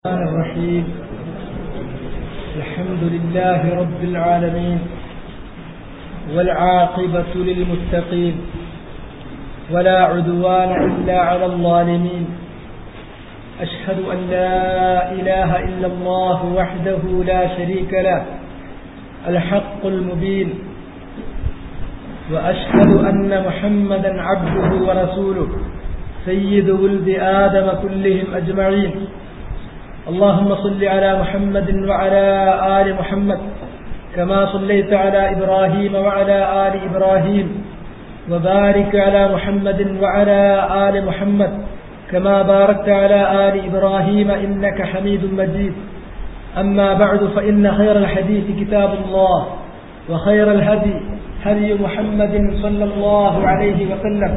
الرحمن الرحيم. الحمد لله رب العالمين والعاقبة للمتقين ولا عدوان إلا على الظالمين. أشهد أن لا إله إلا الله وحده لا شريك له الحق المبين، وأشهد أن محمدا عبده ورسوله سيد ولد آدم كلهم أجمعين. اللهم صل على محمد وعلى آل محمد كما صليت على إبراهيم وعلى آل إبراهيم، وبارك على محمد وعلى آل محمد كما باركت على آل إبراهيم إنك حميد مجيد. أما بعد، فإن خير الحديث كتاب الله، وخير الهدي هدي محمد صلى الله عليه وسلم،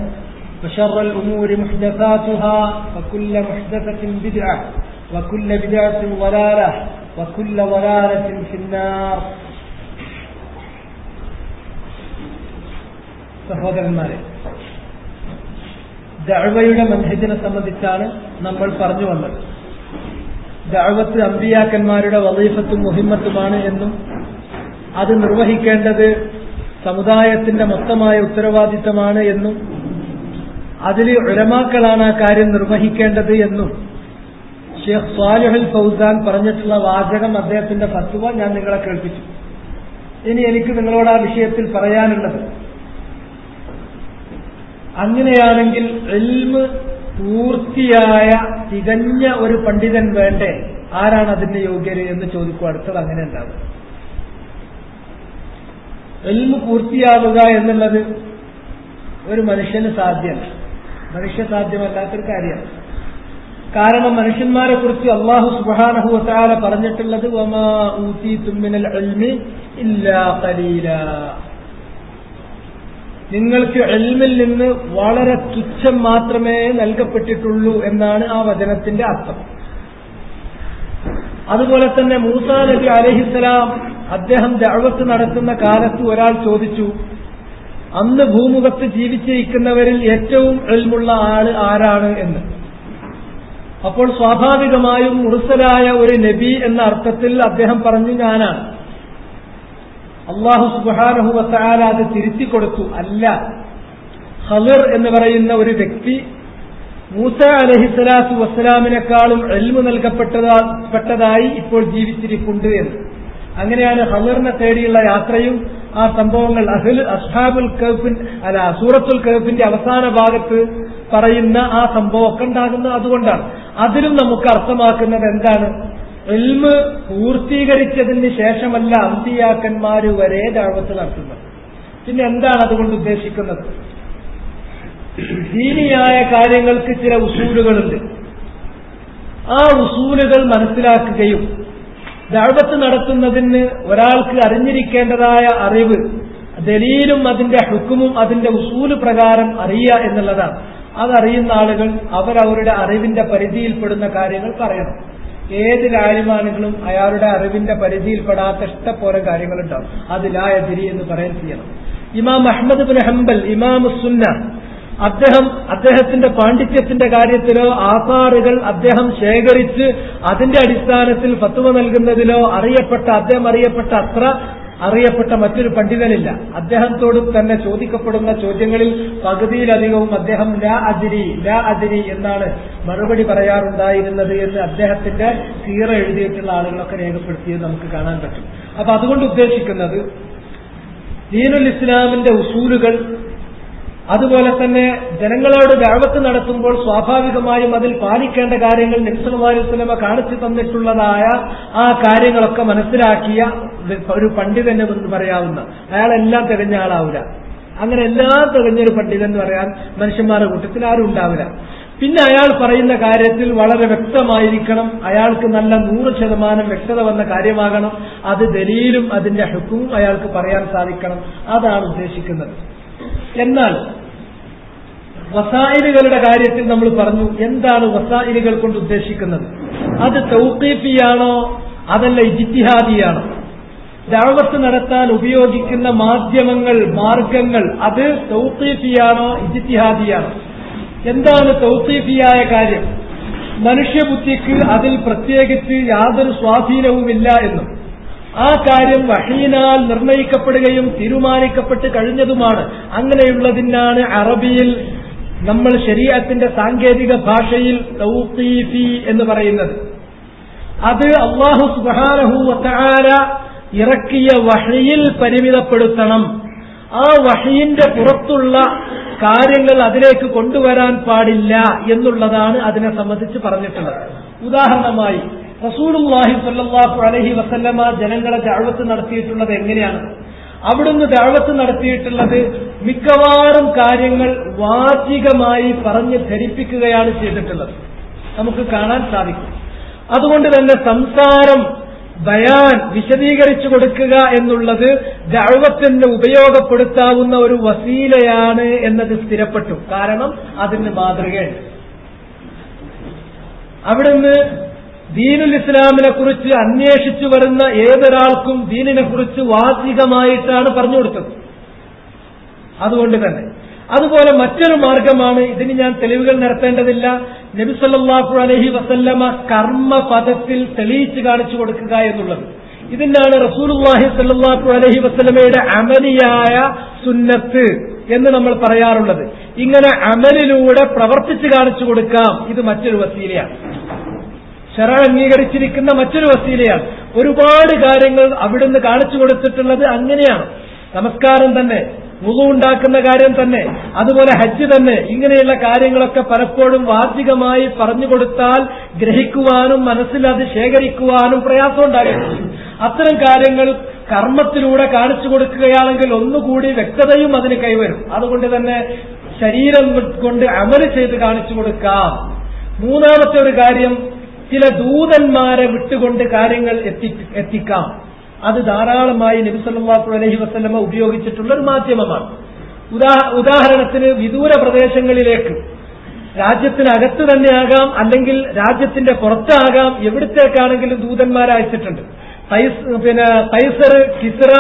وشر الأمور محدثاتها، وكل محدثة بدعة، وكل بدعة ضلالة، وكل ضلالة في النار. സഹോദരന്മാരെ, ദഅവയുടെ മൻഹജിനെ സംബന്ധിച്ചാണ് നമ്മൾ പറഞ്ഞു വന്നത്. ദഅവത്ത് അമ്പിയാക്കന്മാരുടെ വളീഫത്തും മുഹിമ്മത്തുമാണ് എന്നും അത് നിർവഹിക്കേണ്ടത് സമുദായത്തിന്റെ മൊത്തമായ ഉത്തരവാദിത്തമാണ് എന്നും അതിൽ ഉലമാക്കളാണ് ആ കാര്യം നിർവഹിക്കേണ്ടത് എന്നും ഷെയ്ഖ് സ്വാലിഹുൽ ഫൗസാൻ പറഞ്ഞിട്ടുള്ള വാചകം, അദ്ദേഹത്തിന്റെ ഫത്വ ഞാൻ നിങ്ങളെ കേൾപ്പിച്ചു. ഇനി എനിക്ക് നിങ്ങളോട് ആ വിഷയത്തിൽ പറയാനുള്ളത്, അങ്ങനെയാണെങ്കിൽ ഇൽമ് പൂർത്തിയായ തികഞ്ഞ ഒരു പണ്ഡിതൻ വേണ്ടേ? ആരാണ് അതിന്റെ യോഗ്യര് എന്ന് ചോദിക്കും. അടുത്തത് അങ്ങനെ ഉണ്ടാവും. ഇൽമ് പൂർത്തിയാവുക എന്നുള്ളത് ഒരു മനുഷ്യന് സാധ്യമല്ല, മനുഷ്യ സാധ്യമല്ലാത്തൊരു കാര്യമാണ്. കാരണം മനുഷ്യന്മാരെ കുറിച്ച് അല്ലാഹു സുബ്ഹാനഹു വ തആല പറഞ്ഞിട്ടുള്ളത് വമാ ഊതീതും മിനൽ ഇൽമി ഇല്ലാ ഖലീലാ, നിങ്ങൾക്ക് ഇൽമിൽ നിന്ന് വളരെ തുച്ഛം മാത്രമേ നൽകപ്പെട്ടിട്ടുള്ളൂ എന്നാണ് ആ വചനത്തിന്റെ അർത്ഥം. അതുപോലെ തന്നെ മൂസാ നബി അലൈഹിസ്സലാം അദ്ദേഹം ദഅവത്ത് നടത്തുന്ന കാലത്ത് ഒരാൾ ചോദിച്ചു, അന്ന് ഭൂമുഖത്ത് ജീവിച്ചിരിക്കുന്നവരിൽ ഏറ്റവും ഇൽമുള്ള ആള് ആരാണ് എന്ന്. അപ്പോൾ സ്വാഭാവികമായും മുർസലായ ഒരു നബി എന്ന അർത്ഥത്തിൽ അദ്ദേഹം പറഞ്ഞു, ഞാനാണ്. അല്ലാഹു സുബ്ഹാനഹു വ തആല അത് തിരുത്തി കൊടുത്തു. അല്ല, ഖളിർ എന്ന് പറയുന്ന ഒരു വ്യക്തി മൂസ അലൈഹിസ്സലാത്തു വസ്സലാമിനെക്കാളും ഇൽമു നൽകപ്പെട്ടതായി ഇപ്പോൾ ജീവിച്ചിരിപ്പുണ്ട് എന്ന്. അങ്ങനെയാണ് ഖളിറിനെ തേടിയുള്ള യാത്രയും ആ സംഭവങ്ങൾ അസ്ഹാബുൽ കഹ്ഫ് സൂറത്തുൽ കഹ്ഫിന്റെ അവസാന ഭാഗത്ത് പറയുന്ന ആ സംഭവമൊക്കെ ഉണ്ടാകുന്നത് അതുകൊണ്ടാണ്. അതിലും നമുക്ക് അർത്ഥമാക്കുന്നത് എന്താണ്? ഇൽമ് പൂർത്തീകരിച്ചതിന് ശേഷമല്ല അമ്പിയാക്കന്മാര് വരെ ദഅവത്ത് നടത്തുന്നത്. പിന്നെ എന്താണ് അതുകൊണ്ട് ഉദ്ദേശിക്കുന്നത്? ദീനിയായ കാര്യങ്ങൾക്ക് ചില ഉസൂലുകളുണ്ട്. ആ ഉസൂലുകൾ മനസ്സിലാക്കുകയും ദഅവത്ത് നടത്തുന്നതിന് ഒരാൾക്ക് അറിഞ്ഞിരിക്കേണ്ടതായ അറിവ്, ദലീലും അതിന്റെ ഹുക്കുമും അതിന്റെ ഉസൂല് പ്രകാരം അറിയുക എന്നുള്ളതാണ്. അതറിയുന്ന ആളുകൾ അവരവരുടെ അറിവിന്റെ പരിധിയിൽപ്പെടുന്ന കാര്യങ്ങൾ പറയണം. ഏത് ആലിമാണെങ്കിലും അയാളുടെ അറിവിന്റെ പരിധിയിൽപ്പെടാത്ത ഇഷ്ടപോലെ കാര്യങ്ങളുണ്ടാവും. അത് ലാ യദ്രി എന്ന് പറയാൻ ചെയ്യണം. ഇമാം അഹ്മദ് ഇബ്നു ഹംബൽ ഇമാമുസ് സുന്ന, അദ്ദേഹത്തിന്റെ പാണ്ഡിത്യത്തിന്റെ കാര്യത്തിലോ ആസാറുകൾ അദ്ദേഹം ശേഖരിച്ച് അതിന്റെ അടിസ്ഥാനത്തിൽ ഫത്വ നൽകുന്നതിലോ അദ്ദേഹം അറിയപ്പെട്ട അത്ര അറിയപ്പെട്ട മറ്റൊരു പണ്ഡിതനില്ല. അദ്ദേഹത്തോട് തന്നെ ചോദിക്കപ്പെടുന്ന ചോദ്യങ്ങളിൽ പകുതിയിലധികവും അദ്ദേഹം ലാ അദ്രി എന്നാണ് മറുപടി പറയാറുണ്ടായിരുന്നത് എന്ന് അദ്ദേഹത്തിന്റെ സീറ എഴുതിയിട്ടുള്ള ആളുകളൊക്കെ രേഖപ്പെടുത്തിയത് നമുക്ക് കാണാൻ പറ്റും. അപ്പൊ അതുകൊണ്ട് ഉദ്ദേശിക്കുന്നത് ദീനുൽ ഇസ്ലാമിന്റെ ഉസൂലുകൾ, അതുപോലെ തന്നെ ജനങ്ങളോട് ദഅവത്ത് നടത്തുമ്പോൾ സ്വാഭാവികമായും അതിൽ പാലിക്കേണ്ട കാര്യങ്ങൾ നബി സല്ലല്ലാഹു അലൈഹി വസല്ലം കാണിച്ചു തന്നിട്ടുള്ളതായ ആ കാര്യങ്ങളൊക്കെ മനസ്സിലാക്കിയ ഒരു പണ്ഡിതൻ എന്ന് പറയാവുന്ന, അയാളെല്ലാം തികഞ്ഞ ആളാവില്ല. അങ്ങനെ എല്ലാം തികഞ്ഞൊരു പണ്ഡിതൻ എന്ന് പറയാൻ മനുഷ്യന്മാരുടെ കൂട്ടത്തിൽ ആരും ഉണ്ടാവില്ല. പിന്നെ അയാൾ പറയുന്ന കാര്യത്തിൽ വളരെ വ്യക്തമായിരിക്കണം, അയാൾക്ക് നല്ല 100% വ്യക്തത വന്ന കാര്യമാകണം. അത് ദലീലും അതിന്റെ ഹുക്കുമും അയാൾക്ക് പറയാൻ സാധിക്കണം. അതാണ് ഉദ്ദേശിക്കുന്നത്. എന്നാൽ വസായിലുകളുടെ കാര്യത്തിൽ നമ്മൾ പറഞ്ഞു, എന്താണ് വസായിലുകൾ കൊണ്ട് ഉദ്ദേശിക്കുന്നത്? അത് തൗഖീഫിയാണോ അതല്ല ഇജ്തിഹാദിയാണോ? ദഅവത്ത് നടത്താൻ ഉപയോഗിക്കുന്ന മാർഗങ്ങൾ അത് തൗഖീഫിയാണോ ഇജ്തിഹാദിയാണോ? എന്താണ് തൗഖീഫിയായ കാര്യം? മനുഷ്യബുദ്ധിക്ക് അതിൽ പ്രത്യേകിച്ച് യാതൊരു സ്വാധീനവുമില്ല എന്നും ആ കാര്യം വഹീനാൽ നിർണയിക്കപ്പെടുകയും തീരുമാനിക്കപ്പെട്ട് കഴിഞ്ഞതുമാണ്. അങ്ങനെയുള്ളതിനാണ് അറബിയിൽ നമ്മൾ ശരീഅത്തിന്റെ സാങ്കേതിക ഭാഷയിൽ തൗഖീഫി എന്ന് പറയുന്നത്. അത് അല്ലാഹു സുബ്ഹാനഹു വ തആല ഇറക്കിയ വഹയിൽ പരിമിതപ്പെടുത്തണം. ആ വഹയിന്റെ പുറത്തുള്ള കാര്യങ്ങൾ അതിലേക്ക് കൊണ്ടുവരാൻ പാടില്ല എന്നുള്ളതാണ് അതിനെ സംബന്ധിച്ച് പറഞ്ഞിട്ടുള്ളത്. ഉദാഹരണമായി റസൂലുള്ളാഹി സ്വല്ലല്ലാഹു അലൈഹി വസല്ലമ ജനങ്ങളെ ദഅവത്ത് നടത്തിയിട്ടുള്ളത് എങ്ങനെയാണ്? അവിടുന്ന് ദഅവത്ത് നടത്തിയിട്ടുള്ളത് മിക്കവാറും കാര്യങ്ങൾ വാചികമായി പറഞ്ഞ് ധരിപ്പിക്കുകയാണ് ചെയ്തിട്ടുള്ളത്, നമുക്ക് കാണാൻ സാധിക്കും. അതുകൊണ്ട് തന്നെ സംസാരം, ബയാൻ, വിശദീകരിച്ചു കൊടുക്കുക എന്നുള്ളത് ദഅവത്തിന് ഉപയോഗപ്പെടുത്താവുന്ന ഒരു വസീലയാണ് എന്നത് സ്ഥിരപ്പെട്ടു. കാരണം അതിന് മാതൃകയുണ്ട്. അവിടുന്ന് ദീനുൽ ഇസ്ലാമിനെ കുറിച്ച് അന്വേഷിച്ചു വരുന്ന ഏതൊരാൾക്കും ദീനിനെ കുറിച്ച് വാചികമായിട്ടാണ് പറഞ്ഞു കൊടുത്തത്. അതുകൊണ്ട് തന്നെ അതുപോലെ മറ്റൊരു മാർഗമാണ്, ഇതിന് ഞാൻ തെളിവുകൾ നിരത്തേണ്ടതില്ല, നബി സല്ലല്ലാഹു അലൈഹി വസല്ലമ കർമ്മപദത്തിൽ തെളിയിച്ചു കാണിച്ചു കൊടുക്കുക എന്നുള്ളത്. ഇതിനാണ് റസൂലുള്ളാഹി സല്ലല്ലാഹു അലൈഹി വസല്ലമയുടെ അമലിയായ സുന്നത്ത് എന്ന് നമ്മൾ പറയാറുള്ളത്. ഇങ്ങനെ അമലിലൂടെ പ്രവർത്തിച്ചു കാണിച്ചു കൊടുക്കാം. ഇത് മറ്റൊരു വസീലയാണ്, ശറഅ് അംഗീകരിച്ചിരിക്കുന്ന മറ്റൊരു വസീലയാണ്. ഒരുപാട് കാര്യങ്ങൾ അവിടുന്ന് കാണിച്ചു കൊടുത്തിട്ടുള്ളത് അങ്ങനെയാണ്. നമസ്കാരം തന്നെ, വുളു ഉണ്ടാക്കുന്ന കാര്യം തന്നെ, അതുപോലെ ഹജ്ജ് തന്നെ, ഇങ്ങനെയുള്ള കാര്യങ്ങളൊക്കെ പലപ്പോഴും വാചികമായി പറഞ്ഞു കൊടുത്താൽ ഗ്രഹിക്കുവാനും മനസ്സിൽ അത് ശേഖരിക്കുവാനും പ്രയാസമുണ്ടാകും. അത്തരം കാര്യങ്ങൾ കർമ്മത്തിലൂടെ കാണിച്ചു കൊടുക്കുകയാണെങ്കിൽ ഒന്നുകൂടി വ്യക്തതയും അതിന് കൈവരും. അതുകൊണ്ട് തന്നെ ശരീരം കൊണ്ട് അമല് ചെയ്ത് കാണിച്ചു കൊടുക്കാം. മൂന്നാമത്തെ ഒരു കാര്യം, ചില ദൂതന്മാരെ വിട്ടുകൊണ്ട് കാര്യങ്ങൾ എത്തിക്കാം. അത് ധാരാളമായി നബി സല്ലല്ലാഹു അലൈഹി വസല്ലമ ഉപയോഗിച്ചിട്ടുള്ള ഒരു മാധ്യമമാണ്. ഉദാഹരണത്തിന് വിദൂര പ്രദേശങ്ങളിലേക്ക്, രാജ്യത്തിനകത്ത് തന്നെയാകാം അല്ലെങ്കിൽ രാജ്യത്തിന്റെ പുറത്താകാം, എവിടത്തേക്കാണെങ്കിലും ദൂതന്മാരെ അയച്ചിട്ടുണ്ട്. കൈസർ, കിസ്റ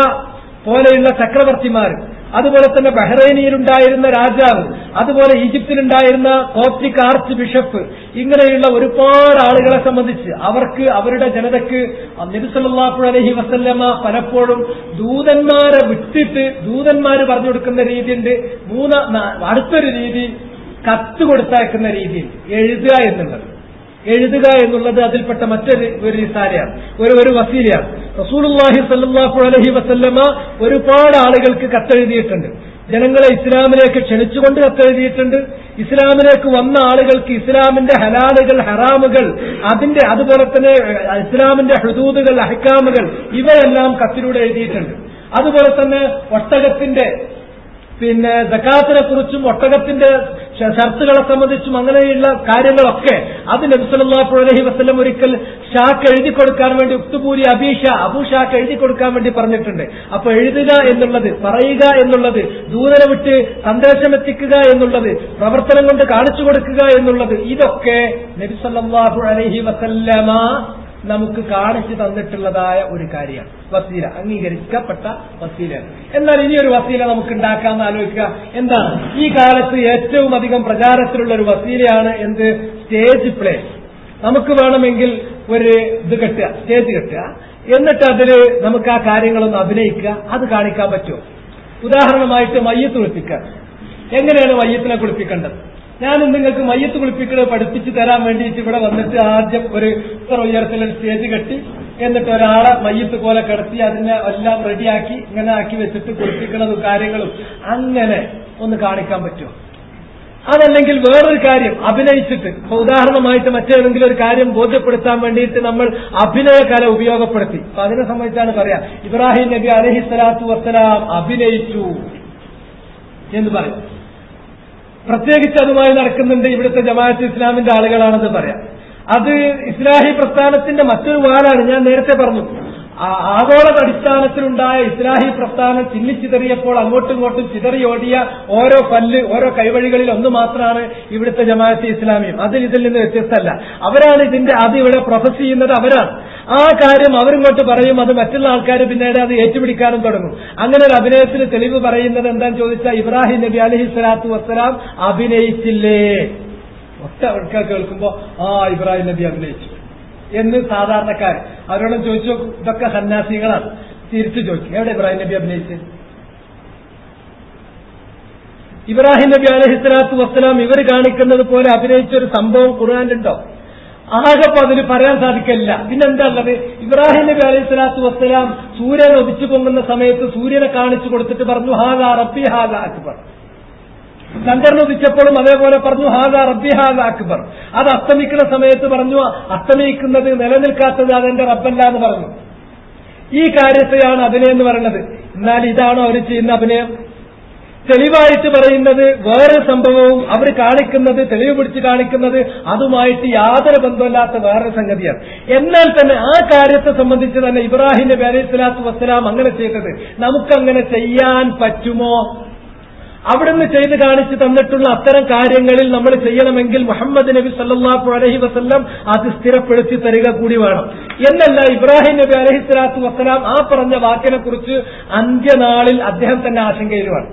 പോലെയുള്ള ചക്രവർത്തിമാർ, അതുപോലെ തന്നെ ബഹ്റൈനിലുണ്ടായിരുന്ന രാജാവ്, അതുപോലെ ഈജിപ്തിലുണ്ടായിരുന്ന കോപ്റ്റിക് ആർച്ച് ബിഷപ്പ്, ഇങ്ങനെയുള്ള ഒരുപാട് ആളുകളെ സംബന്ധിച്ച് അവർക്ക്, അവരുടെ ജനതയ്ക്ക് നബി സല്ലല്ലാഹു അലൈഹി വസല്ലമ പലപ്പോഴും ദൂതന്മാരെ വിട്ടിട്ട് ദൂതന്മാര് പറഞ്ഞു കൊടുക്കുന്ന രീതിയുണ്ട്. അടുത്തൊരു രീതി കത്ത് കൊടുത്തയക്കുന്ന രീതിയിൽ എഴുതുക എന്നുള്ളത് അതിൽപ്പെട്ട മറ്റൊരു റിസാലയാണ്, ഒരു വസീലയാണ്. റസൂലുള്ളാഹി സ്വല്ലല്ലാഹു അലൈഹി വസല്ലമ ഒരുപാട് ആളുകൾക്ക് കത്തെഴുതിയിട്ടുണ്ട്. ജനങ്ങളെ ഇസ്ലാമിലേക്ക് ക്ഷണിച്ചുകൊണ്ട് കത്തെഴുതിയിട്ടുണ്ട്. ഇസ്ലാമിലേക്ക് വന്ന ആളുകൾക്ക് ഇസ്ലാമിന്റെ ഹലാലുകൾ, ഹറാമുകൾ, അതുപോലെ തന്നെ ഇസ്ലാമിന്റെ ഹുദൂദുകൾ, അഹ്കാമുകൾ, ഇവയെല്ലാം കത്തിലൂടെ എഴുതിയിട്ടുണ്ട്. അതുപോലെ തന്നെ ഒട്ടകത്തിന്റെ സകാത്തിനെ കുറിച്ചും ഒട്ടകത്തിന്റെ ഷർത്തുകളെ സംബന്ധിച്ചും അങ്ങനെയുള്ള കാര്യങ്ങളൊക്കെ അത് നബി സല്ലല്ലാഹു അലൈഹി വസല്ലം ഒരിക്കൽ ഷാക്ക് എഴുതി കൊടുക്കാൻ വേണ്ടി, ഉക്തുബൂരി അബൂ ഷാക്ക് എഴുതി കൊടുക്കാൻ വേണ്ടി പറഞ്ഞിട്ടുണ്ട്. അപ്പൊ എഴുതുക എന്നുള്ളത്, പറയുക എന്നുള്ളത്, ദൂതനെ വിട്ട് സന്ദേശം എത്തിക്കുക എന്നുള്ളത്, പ്രവർത്തനം കൊണ്ട് കാണിച്ചു കൊടുക്കുക എന്നുള്ളത്, ഇതൊക്കെ നബി സല്ലല്ലാഹു അലൈഹി വസല്ലമ നമുക്ക് കാണിച്ചു തന്നിട്ടുള്ളതായ ഒരു കാര്യമാണ്. വസീല, അംഗീകരിക്കപ്പെട്ട വസീലയാണ്. എന്നാൽ ഇനിയൊരു വസീല നമുക്ക് ഉണ്ടാക്കാമെന്ന് ആലോചിക്കുക. എന്താണ്? ഈ കാലത്ത് ഏറ്റവും അധികം പ്രചാരത്തിലുള്ള ഒരു വസീലയാണ് എന്ത്? Stage play. നമുക്ക് വേണമെങ്കിൽ ഒരു സ്റ്റേജ് കെട്ടുക, എന്നിട്ട് അതിൽ നമുക്ക് ആ കാര്യങ്ങളൊന്ന് അഭിനയിക്കുക, അത് കാണിക്കാൻ പറ്റുമോ? ഉദാഹരണമായിട്ട് മയ്യത്ത് കുളിപ്പിക്കുക. എങ്ങനെയാണ് മയ്യത്തിനെ കുളിപ്പിക്കേണ്ടത്? ഞാൻ നിങ്ങൾക്ക് മയ്യത്ത് കുളിപ്പിക്കുന്നത് പഠിപ്പിച്ചു തരാൻ വേണ്ടിയിട്ട് ഇവിടെ വന്നിട്ട് ആദ്യം ഒരു ഇത്ര ഉയരത്തിലൊരു സ്റ്റേജ് കെട്ടി, എന്നിട്ട് ഒരാളെ മയ്യത്ത് പോലെ കിടത്തി അതിനെ എല്ലാം റെഡിയാക്കി ഇങ്ങനെ ആക്കി വെച്ചിട്ട് കുളിപ്പിക്കുന്നതും കാര്യങ്ങളും അങ്ങനെ ഒന്ന് കാണിക്കാൻ പറ്റുമോ? അതല്ലെങ്കിൽ വേറൊരു കാര്യം അഭിനയിച്ചിട്ട്, ഇപ്പൊ ഉദാഹരണമായിട്ട് മറ്റേതെങ്കിലും ഒരു കാര്യം ബോധ്യപ്പെടുത്താൻ വേണ്ടിയിട്ട് നമ്മൾ അഭിനയകല ഉപയോഗപ്പെടുത്തി. അപ്പൊ അതിനെ സംബന്ധിച്ചാണ് പറയാം, ഇബ്രാഹിം നബി അലൈഹി സ്വലാത്തു വസ്സലാം അഭിനയിച്ചു എന്ന് പറയും. പ്രത്യേകിച്ച് അതുമായി നടക്കുന്നുണ്ട് ഇവിടുത്തെ ജമാഅത്ത് ഇസ്ലാമിന്റെ ആളുകളാണെന്ന് പറയാം. അത് ഇസ്ലാഹി പ്രസ്ഥാനത്തിന്റെ മറ്റൊരു വാലാണ്. ഞാൻ നേരത്തെ പറഞ്ഞു, ആഗോള അടിസ്ഥാനത്തിലുണ്ടായ ഇസ്ലാഹി പ്രസ്ഥാനം ചിന്നിച്ചിതറിയപ്പോൾ അങ്ങോട്ടും ഇങ്ങോട്ടും ചിതറിയോടിയ ഓരോ ഓരോ കൈവഴികളിൽ ഒന്ന് മാത്രമാണ് ഇവിടുത്തെ ജമാഅത്ത് ഇസ്ലാമിയും. ഇതിൽ നിന്ന് വ്യത്യസ്തമല്ല. അവരാണ് അത് ഇവിടെ പ്രൊഫസ് ചെയ്യുന്നത്, അവരാണ്. ആ കാര്യം അവരിങ്ങോട്ട് പറയും, അത് മറ്റുള്ള ആൾക്കാർ പിന്നീട് അത് ഏറ്റുപിടിക്കാനും തുടങ്ങും. അങ്ങനെ ഒരു അഭിനയത്തിന് തെളിവ് പറയുന്നത് എന്താണെന്ന് ചോദിച്ചാൽ, ഇബ്രാഹിം നബി അലൈഹി സ്വലാത്തു വസ്സലാം അഭിനയിച്ചില്ലേ ഒറ്റ കേൾക്കുമ്പോ ഇബ്രാഹിം നബി അഭിനയിച്ചു എന്ന് സാധാരണക്കാർ അവരോടും ചോദിച്ചു. ഇതൊക്കെ സന്യാസികളാണ്. തിരിച്ചു ചോദിച്ചു, എവിടെ ഇബ്രാഹിം നബി അഭിനയിച്ചത്? ഇബ്രാഹിം നബി അലൈഹിസ്സലാത്തു വസ്സലാം ഇവർ കാണിക്കുന്നത് പോലെ അഭിനയിച്ചൊരു സംഭവം ഖുർആനിലുണ്ടോ? ആകെപ്പോ അതിന് പറയാൻ സാധിക്കില്ല. പിന്നെന്താ ഉള്ളത്? ഇബ്രാഹിം നബി അലൈഹിസ്സലാത്തു വസ്സലാം സൂര്യൻ ഉദിച്ചു പൊങ്ങുന്ന സമയത്ത് സൂര്യനെ കാണിച്ചു കൊടുത്തിട്ട് പറഞ്ഞു ഹാദാ റബ്ബി ഹാദാ അക്ബർ. ചന്ദ്രൻ ഉദിച്ചപ്പോഴും അതേപോലെ പറഞ്ഞു ഹാദാ റബ്ബി ഹാദാ അക്ബർ. അത് അസ്തമിക്കുന്ന സമയത്ത് പറഞ്ഞു അസ്തമിക്കുന്നത് നിലനിൽക്കാത്തത് അതെന്റെ റബ്ബല്ല എന്ന് പറഞ്ഞു. ഈ കാര്യത്തെയാണ് അഭിനയം എന്ന് പറയുന്നത്. എന്നാൽ ഇതാണോ അവർ ചെയ്യുന്ന അഭിനയം? തെളിവായിട്ട് പറയുന്നത് വേറെ സംഭവവും അവർ കാണിക്കുന്നത്, തെളിവ് പിടിച്ച് കാണിക്കുന്നത് അതുമായിട്ട് യാതൊരു ബന്ധമില്ലാത്ത വേറെ സംഗതിയാണ്. എന്നാൽ തന്നെ ആ കാര്യത്തെ സംബന്ധിച്ച് തന്നെ ഇബ്രാഹിം നബി അലൈഹിസ്സലാത്തു വസ്സലാം അങ്ങനെ ചെയ്തത് നമുക്കങ്ങനെ ചെയ്യാൻ പറ്റുമോ? അവിടുന്ന് ചെയ്ത് കാണിച്ചു തന്നിട്ടുള്ള അത്തരം കാര്യങ്ങളിൽ നമ്മൾ ചെയ്യണമെങ്കിൽ മുഹമ്മദ് നബി സല്ലല്ലാഹു അലൈഹി വസല്ലം അത് സ്ഥിരപ്പെടുത്തി തരിക കൂടി വേണം. എന്നല്ല ഇബ്രാഹിം നബി അലൈഹിസ്സലാത്തു വസ്സലാം ആ പറഞ്ഞ വാക്കിനെ കുറിച്ച് അന്ത്യനാളിൽ അദ്ദേഹം തന്നെ ആശങ്കയിലുമാണ്.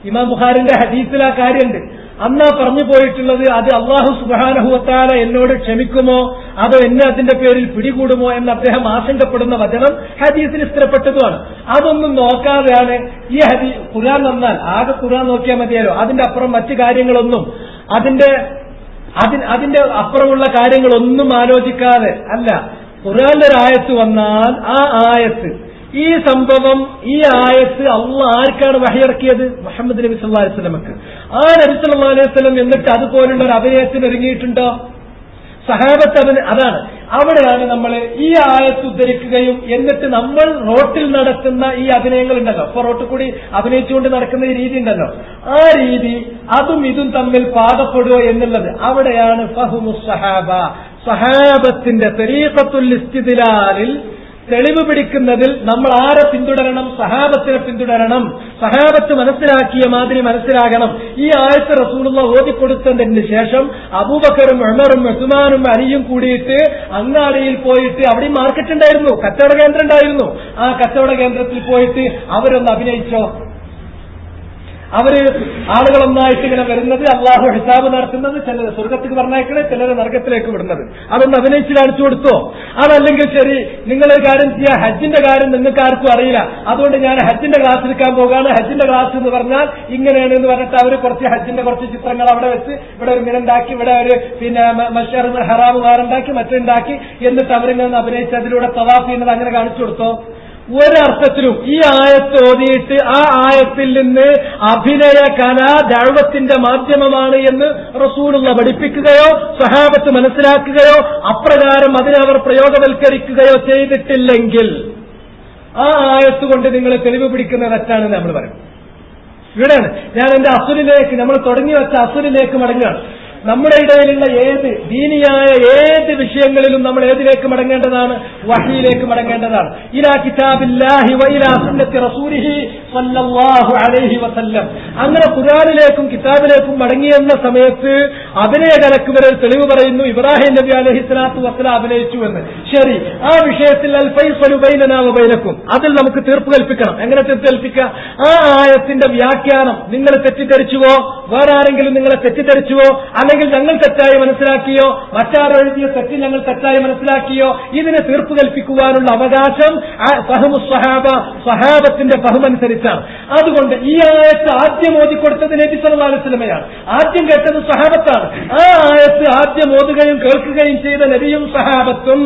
ഇമാം ബുഖാരിന്റെ ഹദീസിൽ ആ കാര്യമുണ്ട്. അന്നാ പറഞ്ഞു പോയിട്ടുള്ളത് അത് അല്ലാഹു സുബ്ഹാനഹു വ തആല എന്നോട് ക്ഷമിക്കുമോ അതോ എന്നെ അതിന്റെ പേരിൽ പിടികൂടുമോ എന്ന് അദ്ദേഹം ആശങ്കപ്പെടുന്ന വചനം ഹദീസിൽ സ്ഥിരപ്പെട്ടതുമാണ്. അതൊന്നും നോക്കാതെയാണ് ഈ ഖുർആൻ വന്നാൽ ആകെ ഖുർആൻ നോക്കിയാൽ മതിയല്ലോ. അതിന്റെ അപ്പുറം മറ്റു കാര്യങ്ങളൊന്നും അതിന്റെ അപ്പുറമുള്ള കാര്യങ്ങളൊന്നും ആലോചിക്കാതെ അല്ല. ഖുർആന്റെ ഒരു ആയത്ത് വന്നാൽ ആ ആയത്ത് ഈ സംഭവം ഈ ആയത്ത് അള്ളാഹ് ആർക്കാണ് വഹയിറക്കിയത്? മുഹമ്മദ് നബി സല്ലല്ലാഹു അലൈഹി വസല്ലമക്ക്. ആ നബി സല്ലല്ലാഹു അലൈഹി വസല്ലം എന്നിട്ട് അതുപോലുള്ള ഒരു അഭിനയത്തിന് ഒരുങ്ങിയിട്ടുണ്ടോ? സഹാബത്ത് അതാണ്. അവിടെയാണ് നമ്മൾ ഈ ആയത്ത് ഉദ്ധരിക്കുകയും എന്നിട്ട് നമ്മൾ റോട്ടിൽ നടത്തുന്ന ഈ അഭിനയങ്ങൾ ഉണ്ടല്ലോ, ഇപ്പൊ റോട്ടിൽ കൂടി അഭിനയിച്ചുകൊണ്ട് നടക്കുന്ന ഈ രീതി ഉണ്ടല്ലോ, ആ രീതി അതും ഇതും തമ്മിൽ പാകപ്പെടുക എന്നുള്ളത് അവിടെയാണ് ഫഹ്മുസ് സഹാബ, സഹാബത്തിന്റെ തരീഖത്തുൽ ഇസ്തിദ്ലാലിൽ തെളിവ് പിടിക്കുന്നതിൽ നമ്മൾ ആരെ പിന്തുടരണം? സഹാബത്തിനെ പിന്തുടരണം. സഹാബത്ത് മനസ്സിലാക്കിയ മാതിരി മനസ്സിലാകണം. ഈ ആയത്ത് റസൂലുള്ളാഹി ഓതിക്കൊടുത്തതിന് ശേഷം അബൂബക്കറും ഉമറും ഉസ്മാനും അലിയും കൂടിയിട്ട് അങ്ങാടിയിൽ പോയിട്ട് അവിടെ മാർക്കറ്റ് ഉണ്ടായിരുന്നു, കച്ചവട കേന്ദ്രം ഉണ്ടായിരുന്നു. ആ കച്ചവട കേന്ദ്രത്തിൽ പോയിട്ട് അവരൊന്ന് അഭിനയിച്ചോ? അവര് ആളുകളൊന്നായിട്ട് ഇങ്ങനെ വരുന്നത്, അള്ളാഹു ഹിസാബ് നടത്തുന്നത്, ചിലർ സ്വർഗത്തേക്ക് പറഞ്ഞേക്കണേ, ചിലർ നരകത്തിലേക്ക് വിടുന്നത്, അതൊന്ന് അഭിനയിച്ച് കാണിച്ചു കൊടുത്തോ? അതല്ലെങ്കിൽ ശരി, നിങ്ങളൊരു കാര്യം ചെയ്യുക, ഹജ്ജിന്റെ കാര്യം നിങ്ങൾക്ക് ആർക്കും അറിയില്ല, അതുകൊണ്ട് ഞാൻ ഹജ്ജിന്റെ ക്ലാസ് എടുക്കാൻ പോകാണ്, ഹജ്ജിന്റെ ക്ലാസ് എന്ന് പറഞ്ഞാൽ ഇങ്ങനെയാണ് എന്ന് പറഞ്ഞിട്ട് അവർ കുറച്ച് ഹജ്ജിന്റെ കുറച്ച് ചിത്രങ്ങൾ അവിടെ വെച്ച് ഇവിടെ ഒരു ഇങ്ങനെ ഉണ്ടാക്കി, ഇവിടെ ഒരു മശ്അർ ഹറാം വാറുണ്ടാക്കി, മറ്റുണ്ടാക്കി, എന്നിട്ട് അവരിങ്ങനെ അഭിനയിച്ച് അതിലൂടെ തവാഫ് ചെയ്യുന്നത് അങ്ങനെ കാണിച്ചു കൊടുത്തോ? ഒരർത്ഥത്തിലും ഈ ആയത്ത് ഓതിയിട്ട് ആ ആയത്തിൽ നിന്ന് അഭിനയ കല ദഅവത്തിന്റെ മാധ്യമമാണ് എന്ന് റസൂലുള്ളാഹി പഠിപ്പിക്കുകയോ സഹാബത്ത് മനസ്സിലാക്കുകയോ അപ്രകാരം അതിനെ അവർ പ്രയോഗവൽക്കരിക്കുകയോ ചെയ്തിട്ടില്ലെങ്കിൽ ആ ആയത്ത് കൊണ്ട് നിങ്ങൾ തെളിവ് പിടിക്കുന്ന തെറ്റാണെന്ന് നമ്മൾ പറയും. ഇവിടെയാണ് ഞാൻ എന്റെ അസുലിലേക്ക്, നമ്മൾ തുടങ്ങി വെച്ച അസുലിലേക്ക് മടങ്ങുകയാണ്. നമ്മുടെ ഇടയിലുള്ള ഏത് ദീനിയായ ഏത് വിഷയങ്ങളിലും നമ്മൾ ഏതിലേക്ക് മടങ്ങേണ്ടതാണ്? വഹയിലേക്ക് മടങ്ങേണ്ടതാണ്. ഇലാ കിതാബില്ലാഹി വ ഇലാ സുന്നത്തി റസൂലിഹി സ്വല്ലല്ലാഹു അലൈഹി വസല്ലം. അങ്ങനെ ഖുർആനിലേക്കും കിതാബിലേക്കും മടങ്ങിയെന്ന സമയത്ത് അഭിനയകലക്ക് വരെ തെളിവ് പറയുന്നു, ഇബ്രാഹിം നബി അലൈഹിസ്സലാത്തു വസ്സലാം അഭിനയിച്ചു എന്ന്. ശരി, ആ വിഷയത്തിൽ അൽ ഫൈസലു ബൈനനാ വ ബൈനക്കും, അതിൽ നമുക്ക് തീർപ്പ് കൽപ്പിക്കണം. എങ്ങനെ തീർപ്പ് കൽപ്പിക്കുക? ആ ആയത്തിന്റെ വ്യാഖ്യാനം നിങ്ങൾ തെറ്റിദ്ധരിച്ചുവോ, വേറെ ആരെങ്കിലും നിങ്ങളെ തെറ്റിദ്ധരിച്ചുവോ, അല്ലെങ്കിൽ ഞങ്ങൾ തെറ്റായി മനസ്സിലാക്കിയോ, മറ്റാരോ എഴുതിയ തെറ്റ് ഞങ്ങൾ തെറ്റായി മനസ്സിലാക്കിയോ, ഇതിന് തീർപ്പ് കൽപ്പിക്കുവാനുള്ള അവകാശം ഫഹ്മുസ് സഹാബ, സഹാബത്തിന്റെ ഫഹ്മനുസരിച്ചാണ്. അതുകൊണ്ട് ഈ ആയത്ത് ആദ്യം ഓതിക്കൊടുത്തത് നബി സല്ലല്ലാഹു അലൈഹി വസല്ലമയാണ്, ആദ്യം കേട്ടത് സഹാബത്താണ്. ആ ആയത്ത് ആദ്യം ഓതുകയും കേൾക്കുകയും ചെയ്ത നബിയും സഹാബത്തും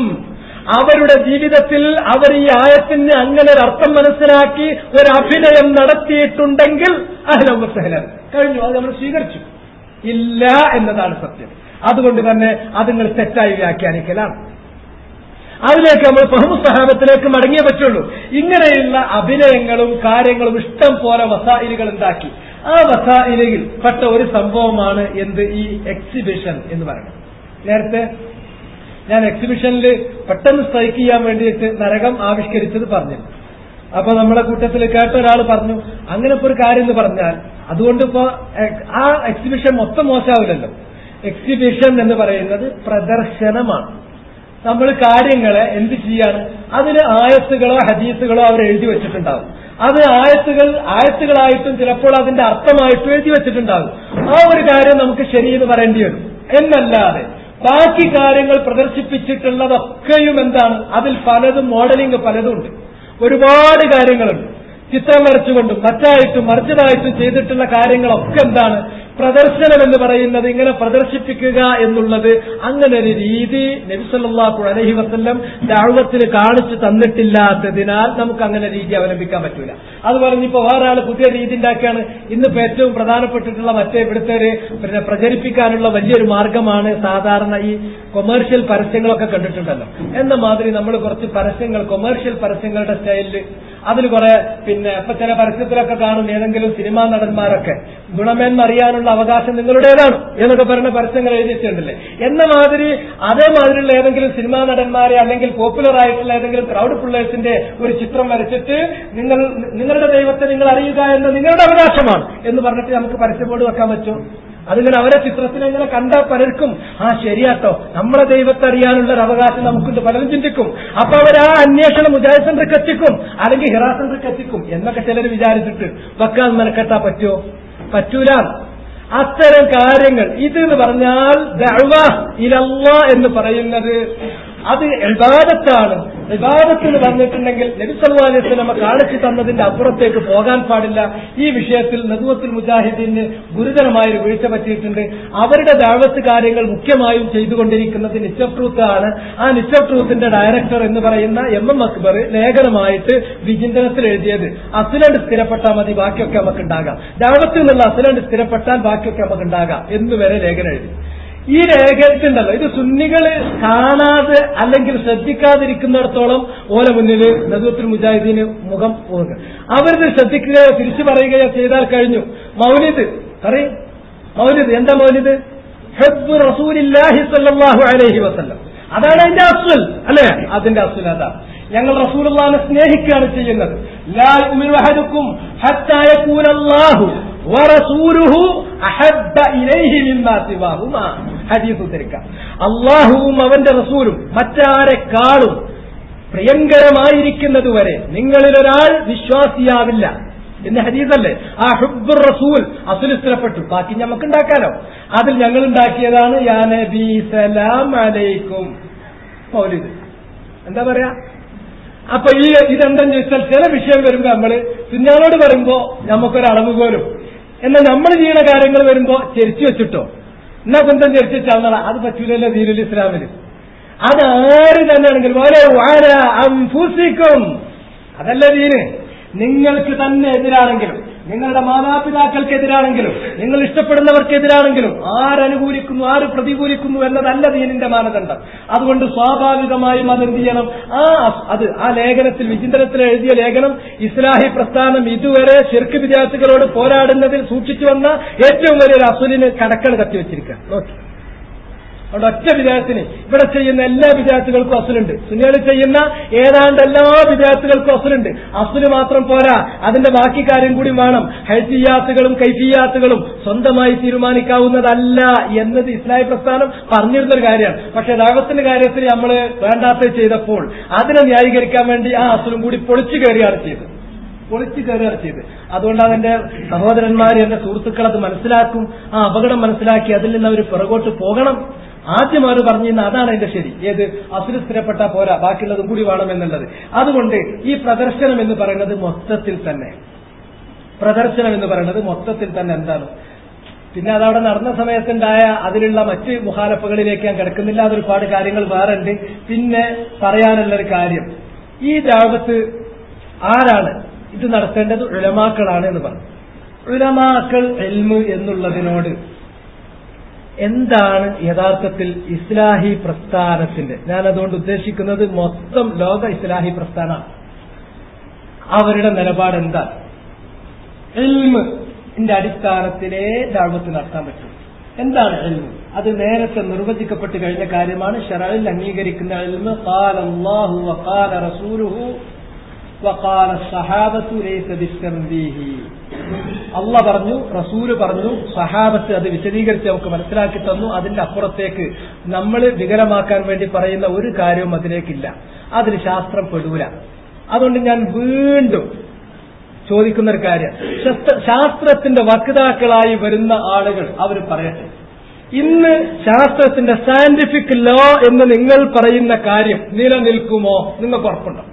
അവരുടെ ജീവിതത്തിൽ അവർ ഈ ആയത്തിന് അങ്ങനെ ഒരു അർത്ഥം മനസ്സിലാക്കി ഒരു അഭിനയം നടത്തിയിട്ടുണ്ടെങ്കിൽ അഹ്ലൻ വസഹ്ലൻ, കഴിഞ്ഞു, അത് നമ്മൾ സ്വീകരിച്ചു. ഇല്ല എന്നതാണ് സത്യം. അതുകൊണ്ട് തന്നെ അത് നിങ്ങൾ തെറ്റായി വ്യാഖ്യാനിക്കലാണ്. അതിലേക്ക് നമ്മൾ ഫഹ്മുസ് സഹാബത്തിലേക്ക് മടങ്ങിയേ പറ്റുള്ളൂ. ഇങ്ങനെയുള്ള അഭിനയങ്ങളും കാര്യങ്ങളും ഇഷ്ടം പോലെ വസായിലുകൾ ഉണ്ടാക്കി. ആ വസായിലിൽ പെട്ട ഒരു സംഭവമാണ് എന്ത്? ഈ എക്സിബിഷൻ എന്ന് പറയുന്നത്. നേരത്തെ ഞാൻ എക്സിബിഷനിൽ പെട്ടെന്ന് സ്ട്രൈക്ക് ചെയ്യാൻ വേണ്ടിയിട്ട് നരകം ആവിഷ്കരിച്ചത് പറഞ്ഞു. അപ്പൊ നമ്മുടെ കൂട്ടത്തിൽ കേട്ട ഒരാൾ പറഞ്ഞു, അങ്ങനെ ഇപ്പൊ ഒരു കാര്യം എന്ന് പറഞ്ഞാൽ അതുകൊണ്ട് ഇപ്പോ ആ എക്സിബിഷൻ മൊത്തം മോശമാവില്ലല്ലോ. എക്സിബിഷൻ എന്ന് പറയുന്നത് പ്രദർശനമാണ്. നമ്മൾ കാര്യങ്ങളെ എന്ത് ചെയ്യാണ്? അതിന് ആയത്തുകളോ ഹദീസുകളോ അവർ എഴുതി വെച്ചിട്ടുണ്ടാവും. അത് ആയത്തുകളായിട്ടും ചിലപ്പോൾ അതിന്റെ അർത്ഥമായിട്ടും എഴുതി വെച്ചിട്ടുണ്ടാകും. ആ ഒരു കാര്യം നമുക്ക് ശരിയെന്ന് പറയേണ്ടി വരും. എന്നല്ലാതെ ബാക്കി കാര്യങ്ങൾ പ്രദർശിപ്പിച്ചിട്ടുള്ളതൊക്കെയും എന്താണ്, അതിൽ പലതും മോഡലിംഗ് പലതും ഉണ്ട്. ഒരുപാട് കാര്യങ്ങളുണ്ട്. ചിത്രം വരച്ചുകൊണ്ടും മറ്റായിട്ടും മറിച്ചതായിട്ടും ചെയ്തിട്ടുള്ള കാര്യങ്ങളൊക്കെ എന്താണ്, പ്രദർശനം എന്ന് പറയുന്നത്, ഇങ്ങനെ പ്രദർശിപ്പിക്കുക എന്നുള്ളത്, അങ്ങനെ ഒരു രീതി നബി സല്ലല്ലാഹു അലൈഹി വസല്ലം ദഅവത്തിൽ കാണിച്ചു തന്നിട്ടില്ലാത്തതിനാൽ നമുക്ക് അങ്ങനെ രീതി അവലംബിക്കാൻ പറ്റൂല. അതുപോലെ ഇനിയിപ്പോ വേറെ ആൾ പുതിയ രീതി ഉണ്ടാക്കിയാണ്. ഇന്നിപ്പോ ഏറ്റവും പ്രധാനപ്പെട്ടിട്ടുള്ള മറ്റേ ഇവിടുത്തെ ഒരു പ്രചരിപ്പിക്കാനുള്ള വലിയൊരു മാർഗമാണ് സാധാരണ ഈ കൊമേഴ്ഷ്യൽ പരസ്യങ്ങളൊക്കെ കണ്ടിട്ടുണ്ടല്ലോ. എന്ന മാതിരി നമ്മൾ കുറച്ച് പരസ്യങ്ങൾ, കൊമേഴ്ഷ്യൽ പരസ്യങ്ങളുടെ സ്റ്റൈലില്, അതിൽ കുറെ ഇപ്പൊ ചില പരസ്യത്തിലൊക്കെ കാണും ഏതെങ്കിലും സിനിമാ നടന്മാരൊക്കെ ഗുണമേന്മ അറിയാനുള്ള അവകാശം നിങ്ങളുടേതാണ് എന്നൊക്കെ പറയുന്ന പരസ്യങ്ങൾ എഴുതിയിട്ടുണ്ടല്ലേ. എന്ന മാതിരി അതേമാതിരിയുള്ള ഏതെങ്കിലും സിനിമാ നടന്മാരെ അല്ലെങ്കിൽ പോപ്പുലർ ആയിട്ടുള്ള ഏതെങ്കിലും ക്രൗഡ് പിള്ളേഴ്സിന്റെ ഒരു ചിത്രം വരച്ചിട്ട് നിങ്ങളുടെ ദൈവത്തെ നിങ്ങൾ അറിയുക എന്ന് നിങ്ങളുടെ അവകാശമാണ് എന്ന് പറഞ്ഞിട്ട് നമുക്ക് പരസ്യ ബോർഡ് വെക്കാൻ പറ്റും. അതിങ്ങനെ അവരെ ചിത്രത്തിനെ ഇങ്ങനെ കണ്ടാൽ പലർക്കും ശരിയാട്ടോ, നമ്മളെ ദൈവത്തെ അറിയാനുള്ള ഒരു അവകാശം നമുക്കുണ്ട്, പലരും ചിന്തിക്കും. അപ്പൊ അവർ ആ അന്വേഷണം മുജാഹിദ് സെന്ററിലേക്ക് എത്തിക്കും, അല്ലെങ്കിൽ ഹിറാ സെന്ററിലേക്ക് എത്തിക്കും എന്നൊക്കെ ചിലർ വിചാരിച്ചിട്ട് വെക്കാൻ മെനക്കെട്ടാ പറ്റുമോ? പറ്റൂല. അത്തരം കാര്യങ്ങൾ ഇതെന്ന് പറഞ്ഞാൽ ദഅവ ഇലല്ലാഹ് എന്ന് പറയുന്നത് അത് ഇബാദത്താണ്. ഇബാദത്ത് എന്ന് പറഞ്ഞിട്ടുണ്ടെങ്കിൽ നബി സല്ലല്ലാഹു അലൈഹി വസല്ലം കാണിച്ചു തന്നതിന്റെ അപ്പുറത്തേക്ക് പോകാൻ പാടില്ല. ഈ വിഷയത്തിൽ നദ്വത്തുൽ മുജാഹിദീന് ഗുരുതരമായൊരു വീഴ്ച പറ്റിയിട്ടുണ്ട്. അവരുടെ ദഅവത്ത് കാര്യങ്ങൾ മുഖ്യമായും ചെയ്തുകൊണ്ടിരിക്കുന്നത് നിച്ച് ഓഫ് ട്രൂത്ത് ആണ്. ആ നിച്ച് ഓഫ് ട്രൂത്തിന്റെ ഡയറക്ടർ എന്ന് പറയുന്ന എം അക്ബർ ലേഖനമായിട്ട് വിചിന്തനത്തിൽ എഴുതിയത് അസ്ലണ്ട് സ്ഥിരപ്പെട്ടാൽ മതി, ബാക്കിയൊക്കെ നമുക്ക് ഉണ്ടാകാം. ദഅവത്ത് എന്നുള്ള അസ്ലണ്ട് സ്ഥിരപ്പെട്ടാൽ ബാക്കിയൊക്കെ നമുക്ക് ഉണ്ടാകാം എന്നുവരെ ലേഖനം എഴുതി. ഈ ലേഖനത്തിണ്ടല്ലോ, ഇത് സുന്നികള് കാണാതെ അല്ലെങ്കിൽ ശ്രദ്ധിക്കാതിരിക്കുന്നിടത്തോളം ഓല മുന്നിൽ നദ്വത്തുൽ മുജാഹിദീന് മുഖം പോകുക. അവരിത് ശ്രദ്ധിക്കുകയോ തിരിച്ചു പറയുകയോ ചെയ്താൽ കഴിഞ്ഞു. മൗലിദ് പറയും. മൗലിദ് എന്താ? മൗലിദ് ഹബ്ബു റസൂലില്ലാഹി സ്വല്ലല്ലാഹു അലൈഹി വസല്ലം. അതാണ് അതിന്റെ അസ്ൽ അല്ലെ? അതിന്റെ അസ്ൽ അതാണ്. ഞങ്ങൾ റസൂലുള്ളാഹിനെ സ്നേഹിക്കുകയാണ് ചെയ്യുന്നത്. ലാ യുമിനു അഹദുക്കും ഹത്താ യകൂന അല്ലാഹു വറസൂലുഹു അഹബ്ബ ഇലൈഹി മിമ്മാ സിവാഹുമാ. ഹദീസ് ഉദ്ധരിക്കാം. അല്ലാഹുവും അവന്റെ റസൂലും മറ്റാരെക്കാളും പ്രിയങ്കരമായിരിക്കുന്നതുവരെ നിങ്ങളിൽ ഒരാൾ വിശ്വാസിയാവില്ല എന്ന് ഹദീസല്ലേ. ആ ഹുബ്ബുർ റസൂൽ അസ്ൽ സ്ഥിരപ്പെട്ടു. ബാക്കി നമുക്ക് ഉണ്ടാക്കാനോ? അതിൽ ഞങ്ങൾ ഉണ്ടാക്കിയതാണ് യാ നബി സലാം അലൈക്കും മൗലിദ്. എന്താ പറയാ? അപ്പൊ ഇതെന്തെന്ന് ചോദിച്ചാൽ ചില വിഷയം വരുമ്പോ നമ്മള് സുന്നകളോട് പറയുമ്പോ നമുക്കൊരളവ് പോലും, എന്നാൽ നമ്മൾ ചെയ്യുന്ന കാര്യങ്ങൾ വരുമ്പോ ചെരിച്ചു വെച്ചിട്ടോ എന്നാ ബന്ധം ചെരിച്ചു വെച്ചാൽ അത് പറ്റൂലല്ലോ ദീനുൽ ഇസ്ലാമില്. അത് ആര് തന്നെയാണെങ്കിലും അതല്ല ദീന്. നിങ്ങൾക്ക് തന്നെ എതിരാണെങ്കിലും, നിങ്ങളുടെ മാതാപിതാക്കൾക്കെതിരാണെങ്കിലും, നിങ്ങൾ ഇഷ്ടപ്പെടുന്നവർക്കെതിരാണെങ്കിലും ആരനുകൂലിക്കുന്നു ആര് പ്രതികൂലിക്കുന്നു എന്നതല്ല ദീനിന്റെ മാനദണ്ഡം. അതുകൊണ്ട് സ്വാഭാവികമായും അതെന്ത് ചെയ്യണം? ആ ലേഖനത്തിൽ വിചിന്തനത്തിൽ എഴുതിയ ലേഖനം ഇസ്ലാഹി പ്രസ്ഥാനം ഇതുവരെ ശിർക്ക് വിദ്യാർത്ഥികളോട് പോരാടുന്നതിൽ സൂക്ഷിച്ചു വന്ന ഏറ്റവും വലിയൊരു അസുലിന് കടക്കൽ കത്തിവെച്ചിരിക്കുക. നോക്കി, അവിടെ ഒറ്റ വിദ്യാർത്ഥിനി ഇവിടെ ചെയ്യുന്ന എല്ലാ വിദ്യാർത്ഥികൾക്കും അസുലുണ്ട്. സുന്നികളിൽ ചെയ്യുന്ന ഏതാണ്ട് എല്ലാ വിദ്യാർത്ഥികൾക്കും അസുലുണ്ട്. അസുല് മാത്രം പോരാ, അതിന്റെ ബാക്കി കാര്യം കൂടി വേണം. ഹൈഫിയാത്തുകളും കൈഫിയാത്തുകളും സ്വന്തമായി തീരുമാനിക്കാവുന്നതല്ല എന്നത് ഇസ്ലാഹി പ്രസ്ഥാനം പറഞ്ഞിരുന്നൊരു കാര്യമാണ്. പക്ഷെ ദഅവത്തിന്റെ കാര്യത്തിൽ നമ്മൾ വേണ്ടാത്ത ചെയ്തപ്പോൾ അതിനെ ന്യായീകരിക്കാൻ വേണ്ടി ആ അസുലും കൂടി പൊളിച്ചു കയറിയാണ് ചെയ്തത്. അതുകൊണ്ടാണ് എന്റെ സഹോദരന്മാർ, എന്റെ സുഹൃത്തുക്കൾ അത് മനസ്സിലാക്കും. ആ അപകടം മനസ്സിലാക്കി അതിൽ നിന്ന് അവർ പുറകോട്ട് പോകണം. ആദ്യം അവർ പറഞ്ഞിരുന്ന അതാണ് അതിന്റെ ശരി. ഏത്? അസുര സ്ഥിരപ്പെട്ടാ പോരാ, ബാക്കിയുള്ളതും കൂടി വേണമെന്നുള്ളത്. അതുകൊണ്ട് ഈ പ്രദർശനം എന്ന് പറയുന്നത് മൊത്തത്തിൽ തന്നെ എന്താണ്? പിന്നെ അതവിടെ നടന്ന സമയത്തുണ്ടായ അതിലുള്ള മറ്റ് മുഖാലഫകളിലേക്ക് ഞാൻ കിടക്കുന്നില്ല. അതൊരുപാട് കാര്യങ്ങൾ വേറെ ഉണ്ട്. പിന്നെ പറയാനുള്ളൊരു കാര്യം, ഈ ദഅവത്ത് ആരാണ് ഇത് നടത്തേണ്ടത്? ഉലമാക്കളാണ് എന്ന് പറഞ്ഞു. ഉലമാക്കൾ ഇൽമ് എന്നുള്ളതിനോട് എന്താണ് യഥാർത്ഥത്തിൽ ഇസ്ലാഹി പ്രസ്ഥാനത്തിന്റെ, ഞാനതുകൊണ്ട് ഉദ്ദേശിക്കുന്നത് മൊത്തം ലോക ഇസ്ലാഹി പ്രസ്ഥാനമാണ്, അവരുടെ നിലപാട് എന്താണ്? ഇൽമിന്റെ അടിസ്ഥാനത്തിലേ ദഅവത്ത് നടത്താൻ പറ്റും. എന്താണ് ഇൽമ്? അത് നേരത്തെ നിർവചിക്കപ്പെട്ട് കഴിഞ്ഞ കാര്യമാണ്. ശറഇൽ അംഗീകരിക്കുന്ന ഇൽമ് ഖാല അല്ലാഹു വഖാല റസൂലുഹു വഖാല സഹാബത്തു ലൈസ ബിത്തൻബീഹി. അല്ലാഹ് പറഞ്ഞു, റസൂല് പറഞ്ഞു, സഹാബത്ത് അത് വിശദീകരിച്ച് നമുക്ക് മനസ്സിലാക്കി തന്നു. അതിന്റെ അപ്പുറത്തേക്ക് നമ്മൾ വികലമാക്കാൻ വേണ്ടി പറയുന്ന ഒരു കാര്യവും അതിലേക്കില്ല. അതിൽ ശാസ്ത്രം പെടൂല. അതുകൊണ്ട് ഞാൻ വീണ്ടും ചോദിക്കുന്ന ഒരു കാര്യം, ശാസ്ത്രത്തിന്റെ വക്താക്കളായി വരുന്ന ആളുകൾ അവർ പറയട്ടെ, ഇന്ന് ശാസ്ത്രത്തിന്റെ സയന്റിഫിക് ലോ എന്ന് നിങ്ങൾ പറയുന്ന കാര്യം നിലനിൽക്കുമോ? നിങ്ങൾക്ക് ഉറപ്പുണ്ടോ?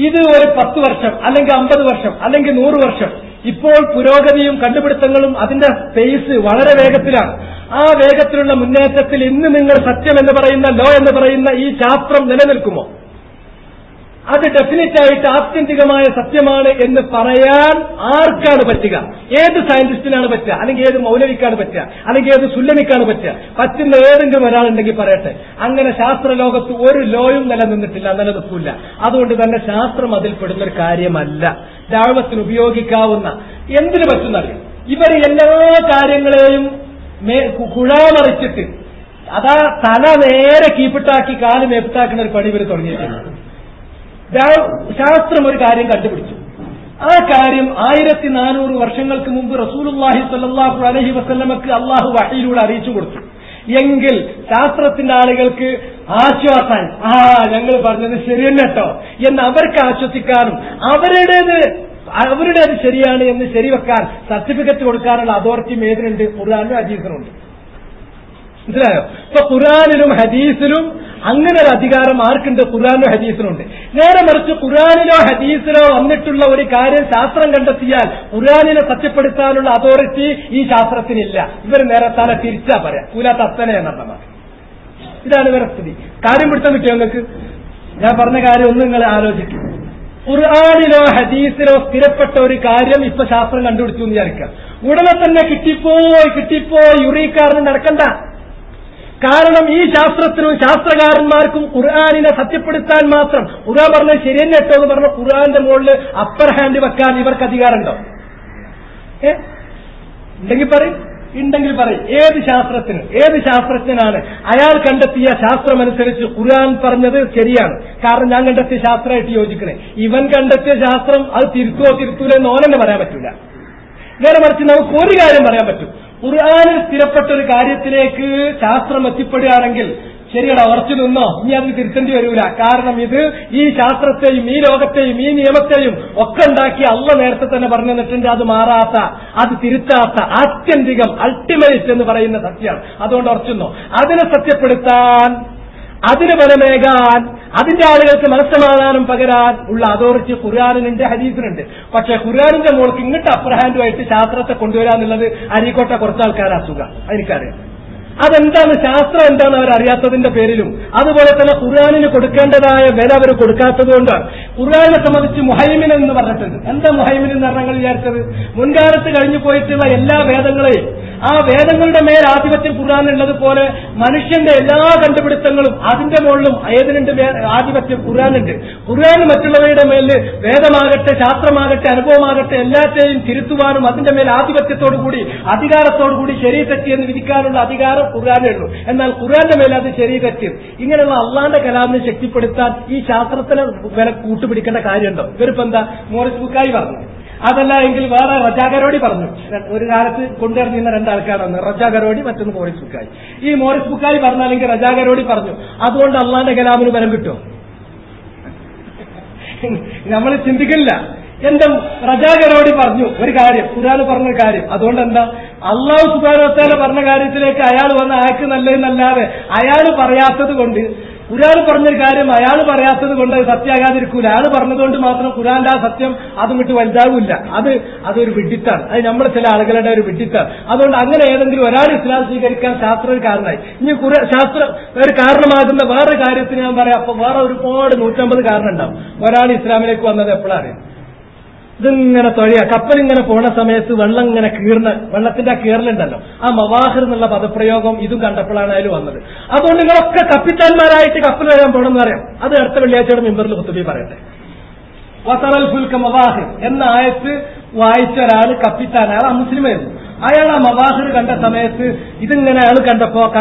ഇത് ഒരു 10 വർഷം അല്ലെങ്കിൽ 50 വർഷം അല്ലെങ്കിൽ 100 വർഷം, ഇപ്പോൾ പുരോഗതിയും കണ്ടുപിടുത്തങ്ങളും അതിന്റെ സ്പേസ് വളരെ വേഗത്തിലാണ്. ആ വേഗത്തിലുള്ള മുന്നേറ്റത്തിൽ ഇന്ന് നിങ്ങൾ സത്യം എന്ന് പറയുന്ന ലോ എന്ന് പറയുന്ന ഈ ശാസ്ത്രം നിലനിൽക്കുമോ? അത് ഡെഫിനറ്റ് ആയിട്ട് ആത്യന്തികമായ സത്യമാണ് എന്ന് പറയാൻ ആർക്കാണ് പറ്റുക? ഏത് സയന്റിസ്റ്റിനാണ് പറ്റുക? അല്ലെങ്കിൽ ഏത് മൗലവിക്കാണ് പറ്റുക? അല്ലെങ്കിൽ ഏത് സുല്ലമിക്കാണ് പറ്റുക? പറ്റുന്ന ഏതെങ്കിലും ഒരാളുണ്ടെങ്കിൽ പറയട്ടെ. അങ്ങനെ ശാസ്ത്രലോകത്ത് ഒരു ലോയും നിലനിന്നിട്ടില്ല, നിലനിൽക്കില്ല. അതുകൊണ്ട് തന്നെ ശാസ്ത്രം അതിൽ പെടുന്നൊരു കാര്യമല്ല. ദഅവത്തിന് ഉപയോഗിക്കാവുന്ന എന്തിനു പറ്റുന്നറിയാം, ഇവർ എല്ലാ കാര്യങ്ങളെയും കുഴാമറിച്ചിട്ട് അതാ തല നേരെ കീപ്പിട്ടാക്കി കാല് മേപ്പിട്ടാക്കുന്ന ഒരു പണി ഇവർ തുടങ്ങിയിട്ടുണ്ട്. ശാസ്ത്രം ഒരു കാര്യം കണ്ടുപിടിച്ചു. ആ കാര്യം 1400 വർഷങ്ങൾക്ക് മുമ്പ് റസൂലുള്ളാഹി സ്വല്ലല്ലാഹു അലൈഹി വസല്ലമക്ക് അള്ളാഹു വഹയിലൂടെ അറിയിച്ചു കൊടുത്തു. എങ്കിൽ ശാസ്ത്രത്തിന്റെ ആളുകൾക്ക് ആശ്വാസം, ഞങ്ങൾ പറഞ്ഞത് ശരിയല്ല കേട്ടോ എന്ന് അവർക്ക് ആശ്വസിക്കാനും അവരുടേത് ശരിയാണ് എന്ന് ശരിവെക്കാൻ സർട്ടിഫിക്കറ്റ് കൊടുക്കാനുള്ള അതോറിറ്റിയും ഏതിനുണ്ട്? ഖുർആനിലും ഹദീസിനുണ്ട്. മനസ്സിലായോ? ഇപ്പൊ ഖുർആനിലും ഹദീസിലും അങ്ങനെ ഒരു അധികാരം ആർക്കുണ്ട്? ഖുർആനിലും ഹദീസിനുണ്ട്. നേരെ മറിച്ച് ഖുർആനിലോ ഹദീസിലോ വന്നിട്ടുള്ള ഒരു കാര്യം ശാസ്ത്രം കണ്ടെത്തിയാൽ ഖുർആനിനെ സത്യപ്പെടുത്താനുള്ള അതോറിറ്റി ഈ ശാസ്ത്രത്തിനില്ല. ഇവർ നേരെ തല തിരിച്ചാ പറയാം, കൂലാത്ത അത്തനെ എന്നർത്ഥമാണ്. ഇതാണ് ഇവരുടെ സ്ഥിതി. കാര്യം പിടുത്തം കിട്ടിയോ നിങ്ങൾക്ക്? ഞാൻ പറഞ്ഞ കാര്യം ഒന്ന് നിങ്ങൾ ആലോചിക്കും. ഖുർആനിലോ ഹദീസിലോ സ്ഥിരപ്പെട്ട ഒരു കാര്യം ഇപ്പൊ ശാസ്ത്രം കണ്ടുപിടിച്ചു എന്ന് വിചാരിക്കാം. ഉടനെ തന്നെ കിട്ടിപ്പോയി യുറീക്കാരന് നടക്കണ്ട. കാരണം ഈ ശാസ്ത്രത്തിനും ശാസ്ത്രകാരന്മാർക്കും ഖുർആനിനെ സത്യപ്പെടുത്താൻ മാത്രം, ഖുർആൻ പറഞ്ഞത് ശരിയെന്നെ കേട്ടോ എന്ന് പറഞ്ഞ ഖുർആന്റെ മുകളിൽ അപ്പർ ഹാൻഡ് വെക്കാൻ ഇവർക്ക് അധികാരമുണ്ടോ? ഉണ്ടെങ്കിൽ പറയും. ഏത് ശാസ്ത്രജ്ഞനാണ് അയാൾ കണ്ടെത്തിയ ശാസ്ത്രമനുസരിച്ച് ഖുർആൻ പറഞ്ഞത് ശരിയാണ്, കാരണം ഞാൻ കണ്ടെത്തിയ ശാസ്ത്രമായിട്ട് യോജിക്കണേ, ഇവൻ കണ്ടെത്തിയ ശാസ്ത്രം അത് തിരുത്തൂല എന്ന് ഓനെന്നെ പറയാൻ പറ്റൂല. നേരെ മറിച്ച് നമുക്ക് ഒരു കാര്യം പറയാൻ പറ്റും, ഖുർആനിൽ സ്ഥിരപ്പെട്ട ഒരു കാര്യത്തിലേക്ക് ശാസ്ത്രം എത്തിപ്പെടുകയാണെങ്കിൽ ശരിയടാ, ഉറച്ചു നിന്നോ, ഇനി അതിന് തിരുത്തേണ്ടി വരൂല. കാരണം ഇത് ഈ ശാസ്ത്രത്തെയും ഈ ലോകത്തെയും ഈ നിയമത്തെയും ഒക്കെ ഉണ്ടാക്കി അള്ള നേരത്തെ തന്നെ പറഞ്ഞു തന്നിട്ടുണ്ട്. അത് മാറാത്ത, അത് തിരുത്താത്ത, ആത്യന്തികം അൾട്ടിമേറ്റ് എന്ന് പറയുന്ന സത്യമാണ്. അതുകൊണ്ട് ഉറച്ചുന്നോ. അതിനെ സത്യപ്പെടുത്താൻ, അതിന് ബലമേകാൻ, അതിന്റെ ആളുകൾക്ക് മനസ്സമാധാനം പകരാൻ ഉള്ള അതോറിറ്റി ഖുർആനിനുണ്ട്, ഹദീസിനുണ്ട്. പക്ഷെ ഖുർആനിന്റെ മോൾക്ക് ഇങ്ങോട്ട് അപ്പർ ഹാൻഡുമായിട്ട് ശാസ്ത്രത്തെ കൊണ്ടുവരാന്നുള്ളത് അരീക്കോട്ടെ കുറച്ച് ആൾക്കാരാ സുഖം. എനിക്കറിയാം അതെന്താണ്, ശാസ്ത്രം എന്താണ് അവരറിയാത്തതിന്റെ പേരിലും, അതുപോലെ തന്നെ ഖുർആനിന് കൊടുക്കേണ്ടതായ വില അവർ കൊടുക്കാത്തതുകൊണ്ടാണ്. ഖുർആനെ സംബന്ധിച്ച് മുഹൈമിൻ എന്ന് പറഞ്ഞിട്ടുണ്ട്. എന്താ മുഹൈമിൻ എന്ന് പറഞ്ഞാൽ വിചാരിച്ചത്, മുൻകാലത്ത് കഴിഞ്ഞു പോയിട്ടുള്ള എല്ലാ വേദങ്ങളെയും, ആ വേദങ്ങളുടെ മേൽ ആധിപത്യം ഖുർആനുള്ളത് പോലെ മനുഷ്യന്റെ എല്ലാ കണ്ടുപിടുത്തങ്ങളും അതിന്റെ മുകളിലും ഏതിനുണ്ട് ആധിപത്യം? ഖുർആനുണ്ട്. ഖുർആൻ മറ്റുള്ളവയുടെ മേൽ വേദമാകട്ടെ, ശാസ്ത്രമാകട്ടെ, അനുഭവമാകട്ടെ എല്ലാത്തെയും തിരുത്തുവാനും അതിന്റെ മേൽ ആധിപത്യത്തോടുകൂടി, അധികാരത്തോടുകൂടി ശരി തെറ്റി എന്ന് വിധിക്കാനുള്ള അധികാരം ഖുർആനേ ഉള്ളൂ. എന്നാൽ ഖുർആന്റെ മേലെ അത് ശരി തെറ്റും. ഇങ്ങനെയുള്ള അള്ളാന്റെ കലാമിനെ ശക്തിപ്പെടുത്താൻ ഈ ശാസ്ത്രത്തിന് വില കൂട്ടുപിടിക്കേണ്ട കാര്യമുണ്ടോ? ഇവരിപ്പോ എന്താ മോറിസ് ബുക്കായി പറഞ്ഞു, അതല്ല എങ്കിൽ വേറെ റജാ ഗരോഡി പറഞ്ഞു. ഒരു കാലത്ത് കൊണ്ടുവരുന്ന രണ്ടാൾക്കാരാണ്, റജാ ഗരോഡി, മറ്റൊന്ന് മോറിസ് ബുക്കായി. ഈ മോറിസ് ബുക്കായി പറഞ്ഞാലെങ്കിൽ റജാ ഗരോഡി പറഞ്ഞു, അതുകൊണ്ട് അള്ളാന്റെ കലാമിന് ബലം കിട്ടുമോ? നമ്മൾ ചിന്തിക്കില്ല. എന്താ റജാ ഗരോഡി പറഞ്ഞു ഒരു കാര്യം, ഖുർആൻ പറഞ്ഞ കാര്യം, അതുകൊണ്ട് എന്താ അള്ളാഹു സുബ്ഹാനഹു വ തആല പറഞ്ഞ കാര്യത്തിലേക്ക് അയാൾ വന്ന അയാൾക്ക് നല്ലതെന്നല്ലാതെ അയാൾ പറയാത്തത് കൊണ്ട്, ഖുർആൻ പറഞ്ഞൊരു കാര്യം അയാൾ പറയാത്തത് കൊണ്ട് അത് സത്യമാകാതിരിക്കൂല. അയാൾ പറഞ്ഞതുകൊണ്ട് മാത്രം ഖുർആന്റെ ആ സത്യം അതും വിട്ട് വലുതാവില്ല. അതൊരു വിഡ്ഢിത്താണ്. അത് നമ്മുടെ ചില ആളുകളുടെ ഒരു വിഡ്ഢിത്താണ്. അതുകൊണ്ട് അങ്ങനെ ഏതെങ്കിലും ഒരാൾ ഇസ്ലാം സ്വീകരിക്കാൻ ശാസ്ത്രം ഒരു കാരണമായി. ഇനി ശാസ്ത്രം ഒരു കാരണമാകുന്ന വേറെ കാര്യത്തിന് ഞാൻ പറയാം, അപ്പൊ വേറെ ഒരുപാട് 150 കാരണം ഉണ്ടാവും. ഒരാൾ ഇസ്ലാമിലേക്ക് വന്നത് എപ്പോഴാണ്? ഇതിങ്ങനെ തൊഴിയ കപ്പലിങ്ങനെ പോണ സമയത്ത് വെള്ളം ഇങ്ങനെ വെള്ളത്തിന്റെ ആ കീറലുണ്ടല്ലോ, ആ മവാഹിർ എന്നുള്ള പദപ്രയോഗം ഇതും കണ്ടപ്പോഴാണ് അതിൽ വന്നത്. അതുകൊണ്ട് നിങ്ങളൊക്കെ കപ്പിത്താന്മാരായിട്ട് കപ്പൽ വരാൻ പോകണമെന്ന് പറയാം. അത് അടുത്ത വെള്ളിയാഴ്ചയുടെ മെമ്പറിൽ ഖുതുബി പറയട്ടെ. വതറൽ ഫുൽക മവാഹിർ എന്ന ആയത്ത് വായിച്ച ഒരാൾ കപ്പിത്താൻ, അയാൾ മുസ്ലിമായിരുന്നു. അയാൾ ആ മവാഹിർ കണ്ട സമയത്ത് ഇതിങ്ങനെ അയാൾ കണ്ടോ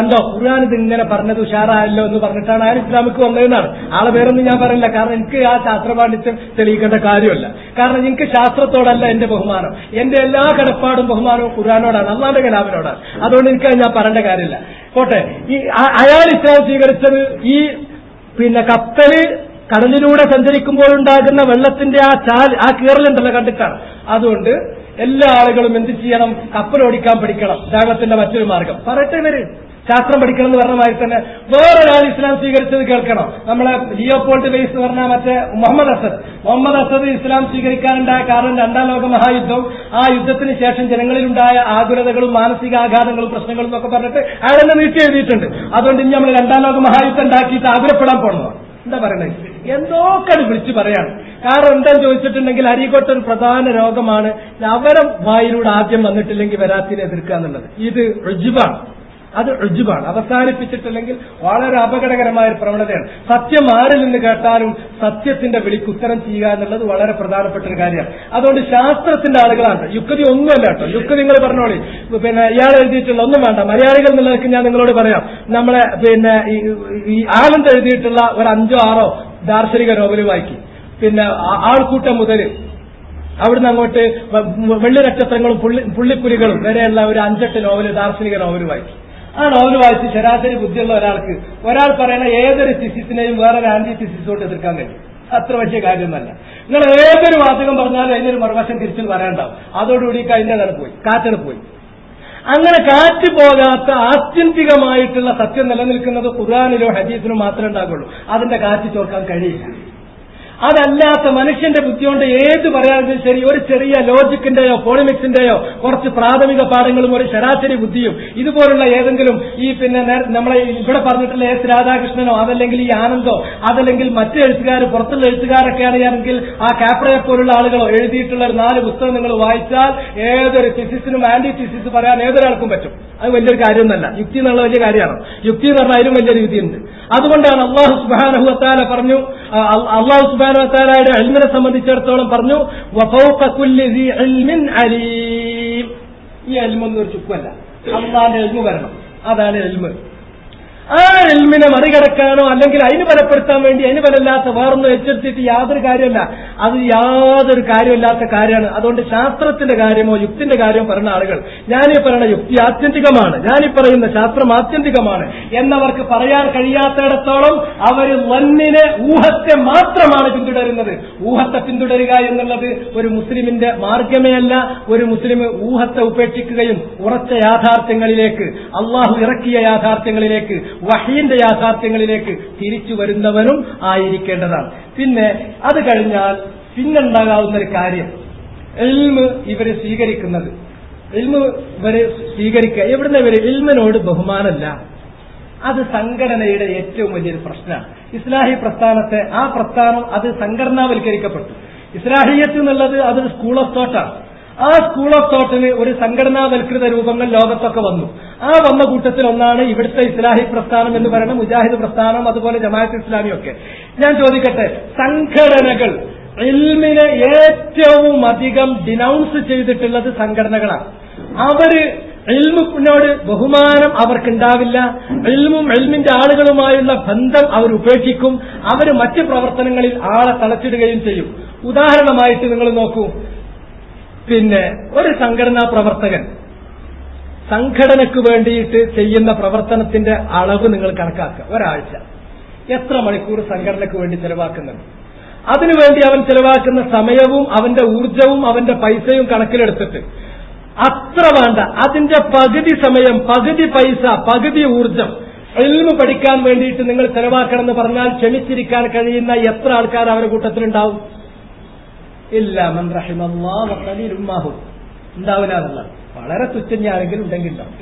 ഖുർആൻ ഇതിങ്ങനെ പറഞ്ഞത് ഉഷാറായല്ലോ എന്ന് പറഞ്ഞിട്ടാണ് അയാൾ ഇസ്ലാമിക്ക് വന്നതെന്നാണ്. ആളെ പേരൊന്നും ഞാൻ പറയില്ല, കാരണം എനിക്ക് ആ ശാസ്ത്രപാണ്ഡിത്യം തെളിയിക്കേണ്ട കാര്യമല്ല. കാരണം എനിക്ക് ശാസ്ത്രത്തോടല്ല എന്റെ ബഹുമാനം, എന്റെ എല്ലാ കടപ്പാടും ബഹുമാനവും ഖുർആനോടാണ്, അള്ളാന്റെ കലാമിനോടാണ്. അതുകൊണ്ട് എനിക്ക് ഞാൻ പറയേണ്ട കാര്യമില്ല. പോട്ടെ, ഈ അയാൾ ഇസ്ലാം സ്വീകരിച്ചത് ഈ കപ്പല് കടലിലൂടെ സഞ്ചരിക്കുമ്പോഴുണ്ടാകുന്ന വെള്ളത്തിന്റെ ആ കീറലുണ്ടല്ലോ കണ്ടിട്ടാണ്. അതുകൊണ്ട് എല്ലാ ആളുകളും എന്ത് ചെയ്യണം? കപ്പലോടിക്കാൻ പഠിക്കണം. ദഅവത്തിന്റെ മറ്റൊരു മാർഗം പറയട്ടെ. ഇവര് ശാസ്ത്രം പഠിക്കണം എന്ന് പറഞ്ഞ മാതിരി തന്നെ വേറൊരാൾ ഇസ്ലാം സ്വീകരിച്ചത് കേൾക്കണം. നമ്മളെ ലിയോപോൾഡ് വെയ്സ് എന്ന് പറഞ്ഞാൽ മറ്റേ മുഹമ്മദ് അസദ് ഇസ്ലാം സ്വീകരിക്കാനുണ്ടായ കാരണം രണ്ടാം ലോക മഹായുദ്ധവും ആ യുദ്ധത്തിന് ശേഷം ജനങ്ങളിലുണ്ടായ ആകുലതകളും മാനസികാഘാതങ്ങളും പ്രശ്നങ്ങളും എന്നൊക്കെ പറഞ്ഞിട്ട് അയാളെന്നെ നീട്ടി എഴുതിയിട്ടുണ്ട്. അതുകൊണ്ട് ഇനി നമ്മൾ രണ്ടാം ലോക മഹായുദ്ധം ഉണ്ടാക്കിയിട്ട് ആകുലപ്പെടാൻ പോകണോ? എന്താ പറയണേ? എന്തൊക്കെ വിളിച്ചു പറയാണ്. കാരണം എന്താന്ന് ചോദിച്ചിട്ടുണ്ടെങ്കിൽ അരീക്കോട്ട് ഒരു പ്രധാന രോഗമാണ് അവരെ വായിലൂടെ ആദ്യം വന്നിട്ടില്ലെങ്കിൽ വരാത്തിനെ എതിർക്കുക എന്നുള്ളത്. ഇത് റുജുബാണ്. അത് റുജുബാണ്. അവസാനിപ്പിച്ചിട്ടില്ലെങ്കിൽ വളരെ അപകടകരമായ ഒരു പ്രവണതയാണ്. സത്യം ആരിൽ നിന്ന് കേട്ടാലും സത്യത്തിന്റെ വിളിക്ക് ഉത്തരം ചെയ്യുക എന്നുള്ളത് വളരെ പ്രധാനപ്പെട്ട ഒരു കാര്യമാണ്. അതുകൊണ്ട് ശാസ്ത്രത്തിന്റെ ആളുകളാണ്. യുക്തി ഒന്നുമല്ല കേട്ടോ. യുക്തി നിങ്ങൾ പറഞ്ഞോളി. പിന്നെ ഇയാൾ എഴുതിയിട്ടുള്ള ഒന്നും വേണ്ട. മലയാളികൾ എന്നുള്ളതൊക്കെ ഞാൻ നിങ്ങളോട് പറയാം. നമ്മളെ ഈ ആനന്ദ് എഴുതിയിട്ടുള്ള ഒരു 5-6 ദാർശനിക നോവൽ വായിക്കും. പിന്നെ ആൾക്കൂട്ടം മുതൽ അവിടുന്ന് അങ്ങോട്ട് വെള്ളി നക്ഷത്രങ്ങളും പുള്ളിപ്പുലികളും വരെയുള്ള ഒരു 5-8 നോവല് ദാർശനിക നോവൽ വായിക്കും. ആ നോവൽ വായിച്ച് ശരാശരി ബുദ്ധിയുള്ള ഒരാൾ പറയുന്ന ഏതൊരു തിസിസിനെയും വേറൊരു ആന്റി തിസിസോട്ട് എതിർക്കാൻ കഴിയും. അത്ര വലിയ കാര്യമൊന്നല്ല. നിങ്ങൾ ഏതൊരു വാചകം പറഞ്ഞാലും അതിനൊരു മറുവശം തിരിച്ചു പറയാനുണ്ടാവും. അതോടുകൂടി കാറ്റാണ് പോയി. അങ്ങനെ കാറ്റ് പോകാത്ത ആത്യന്തികമായിട്ടുള്ള സത്യം നിലനിൽക്കുന്നത് ഖുർആനിലോ ഹദീസിലോ മാത്രമേ ഉണ്ടാകുള്ളൂ. അതിന്റെ കാറ്റ് ചോർക്കാൻ കഴിയില്ല. അതല്ലാത്ത മനുഷ്യന്റെ ബുദ്ധി കൊണ്ട് ഏത് പറയാനും ശരി, ഒരു ചെറിയ ലോജിക്കിന്റെയോ പോളിമിക്സിന്റെയോ കുറച്ച് പ്രാഥമിക പാഠങ്ങളും ഒരു ശരാശരി ബുദ്ധിയും ഇതുപോലുള്ള ഏതെങ്കിലും ഈ പിന്നെ നമ്മളെ ഇവിടെ പറഞ്ഞിട്ടുള്ള എസ് രാധാകൃഷ്ണനോ അതല്ലെങ്കിൽ ഈ ആനന്ദോ അതല്ലെങ്കിൽ മറ്റു എഴുത്തുകാർ പുറത്തുള്ള എഴുത്തുകാരൊക്കെയാണ് ആണെങ്കിൽ ആ കാപ്രയെ പോലുള്ള ആളുകളോ എഴുതിയിട്ടുള്ള ഒരു 4 പുസ്തകം നിങ്ങൾ വായിച്ചാൽ ഏതൊരു തിസിസിനും ആന്റി തിസിസ് പറയാൻ ഏതൊരാൾക്കും പറ്റും. അത് വലിയൊരു കാര്യമൊന്നല്ല. യുക്തി എന്നുള്ള വലിയ കാര്യമാണ്. യുക്തി എന്ന് പറഞ്ഞാൽ അതിലും വലിയൊരു യുക്തിയുണ്ട്. അതുകൊണ്ടാണ് അല്ലാഹു സുബ്ഹാനഹു വ തആല പറഞ്ഞു, അല്ലാഹു സുബ്ഹാനഹു വ തആലയുടെ ഇൽമിനെ സംബന്ധിച്ചിടത്തോളം പറഞ്ഞു വഫൗക കുല്ലി ദി ഇൽമിൻ അലീം. ഈ ഇൽമൊന്നും ഒരു ചുക്കല്ല. അല്ലാഹുവിന്റെ ഇൽമു വരണം. അതാണ് ഇൽമ്. ആ ഇൽമിനെ മറികടക്കാനോ അല്ലെങ്കിൽ അതിന് ബലപ്പെടുത്താൻ വേണ്ടി അതിന് ബലമില്ലാത്ത വേറൊന്നും വെച്ചെടുത്തിട്ട് യാതൊരു കാര്യമല്ല. അത് യാതൊരു കാര്യമില്ലാത്ത കാര്യമാണ്. അതുകൊണ്ട് ശാസ്ത്രത്തിന്റെ കാര്യമോ യുക്തിന്റെ കാര്യമോ പറയുന്ന ആളുകൾ ഞാനീ പറയുന്ന യുക്തി ആത്യന്തികമാണ്, ഞാനീ പറയുന്ന ശാസ്ത്രം ആത്യന്തികമാണ് എന്നവർക്ക് പറയാൻ കഴിയാത്തിടത്തോളം അവർ വന്നിനെ ഊഹത്തെ മാത്രമാണ് പിന്തുടരുന്നത്. ഊഹത്തെ പിന്തുടരുക എന്നുള്ളത് ഒരു മുസ്ലിമിന്റെ മാർഗമേ അല്ല. ഒരു മുസ്ലിം ഊഹത്തെ ഉപേക്ഷിക്കുകയും ഉറച്ച യാഥാർത്ഥ്യങ്ങളിലേക്ക്, അള്ളാഹു ഇറക്കിയ യാഥാർത്ഥ്യങ്ങളിലേക്ക്, വഹീന്റെ യാഥാർത്ഥ്യങ്ങളിലേക്ക് തിരിച്ചു വരുന്നവനും ആയിരിക്കേണ്ടതാണ്. പിന്നെ അത് കഴിഞ്ഞാൽ പിന്നുണ്ടാകാവുന്ന ഒരു കാര്യം ഇൽമ് ഇവര് സ്വീകരിക്കുന്നത്. ഇൽമ് ഇവര് സ്വീകരിക്കുക എവിടുന്ന് ഇവര് ഇൽമിനോട് ബഹുമാനമല്ല. അത് സംഘടനയുടെ ഏറ്റവും വലിയൊരു പ്രശ്നമാണ്. ഇസ്ലാഹി പ്രസ്ഥാനത്തെ ആ പ്രസ്ഥാനം അത് സംഘടനാവൽക്കരിക്കപ്പെട്ടു. ഇസ്ലാഹിയത്ത് എന്നുള്ളത് അതൊരു സ്കൂൾ ഓഫ് തോട്ടാണ്. ആ സ്കൂൾ ഓഫ് തോട്ടിന് ഒരു സംഘടനാവൽകൃത രൂപങ്ങൾ ലോകത്തൊക്കെ വന്നു. ആ വന്ന കൂട്ടത്തിൽ ഒന്നാണ് ഇവിടുത്തെ ഇസ്ലാഹി പ്രസ്ഥാനം എന്ന് പറയുന്ന മുജാഹിദ് പ്രസ്ഥാനം, അതുപോലെ ജമാഅത്ത് ഇസ്ലാമിയൊക്കെ. ഞാൻ ചോദിക്കട്ടെ, സംഘടനകൾ ഇൽമിനെ ഏറ്റവും അധികം ഡിനൗൺസ് ചെയ്തിട്ടുള്ളത് സംഘടനകളാണ്. അവര് ഇൽമിനോട് ബഹുമാനം അവർക്കുണ്ടാവില്ല. ഇൽമും ഇൽമിന്റെ ആളുകളുമായുള്ള ബന്ധം അവർ ഉപേക്ഷിക്കും. അവർ മറ്റ് പ്രവർത്തനങ്ങളിൽ ആളെ തളച്ചിടുകയും ചെയ്യും. ഉദാഹരണമായിട്ട് നിങ്ങൾ നോക്കൂ, പിന്നെ ഒരു സംഘടനാ പ്രവർത്തകൻ സംഘടനയ്ക്ക് വേണ്ടിയിട്ട് ചെയ്യുന്ന പ്രവർത്തനത്തിന്റെ അളവ് നിങ്ങൾ കണക്കാക്കുക. ഒരാഴ്ച എത്ര മണിക്കൂർ സംഘടനയ്ക്ക് വേണ്ടി ചെലവാക്കുന്നുണ്ട്? അതിനുവേണ്ടി അവൻ ചെലവാക്കുന്ന സമയവും അവന്റെ ഊർജവും അവന്റെ പൈസയും കണക്കിലെടുത്തിട്ട് അത്ര വേണ്ട, അതിന്റെ പകുതി സമയം, പകുതി പൈസ, പകുതി ഊർജം ഇൽമു പഠിക്കാൻ വേണ്ടിയിട്ട് നിങ്ങൾ ചെലവാക്കണമെന്ന് പറഞ്ഞാൽ ക്ഷമിച്ചിരിക്കാൻ കഴിയുന്ന എത്ര ആൾക്കാർ അവരുടെ കൂട്ടത്തിലുണ്ടാവും? ഇല്ല മൻ റഹിമല്ലാഹു ഖലീലുൻ മാഹു. ഉണ്ടാവില്ല എന്നുള്ള വളരെ തുച്ഛഞ്ഞാണെങ്കിലും ഉണ്ടെങ്കിൽ ഉണ്ടാവും.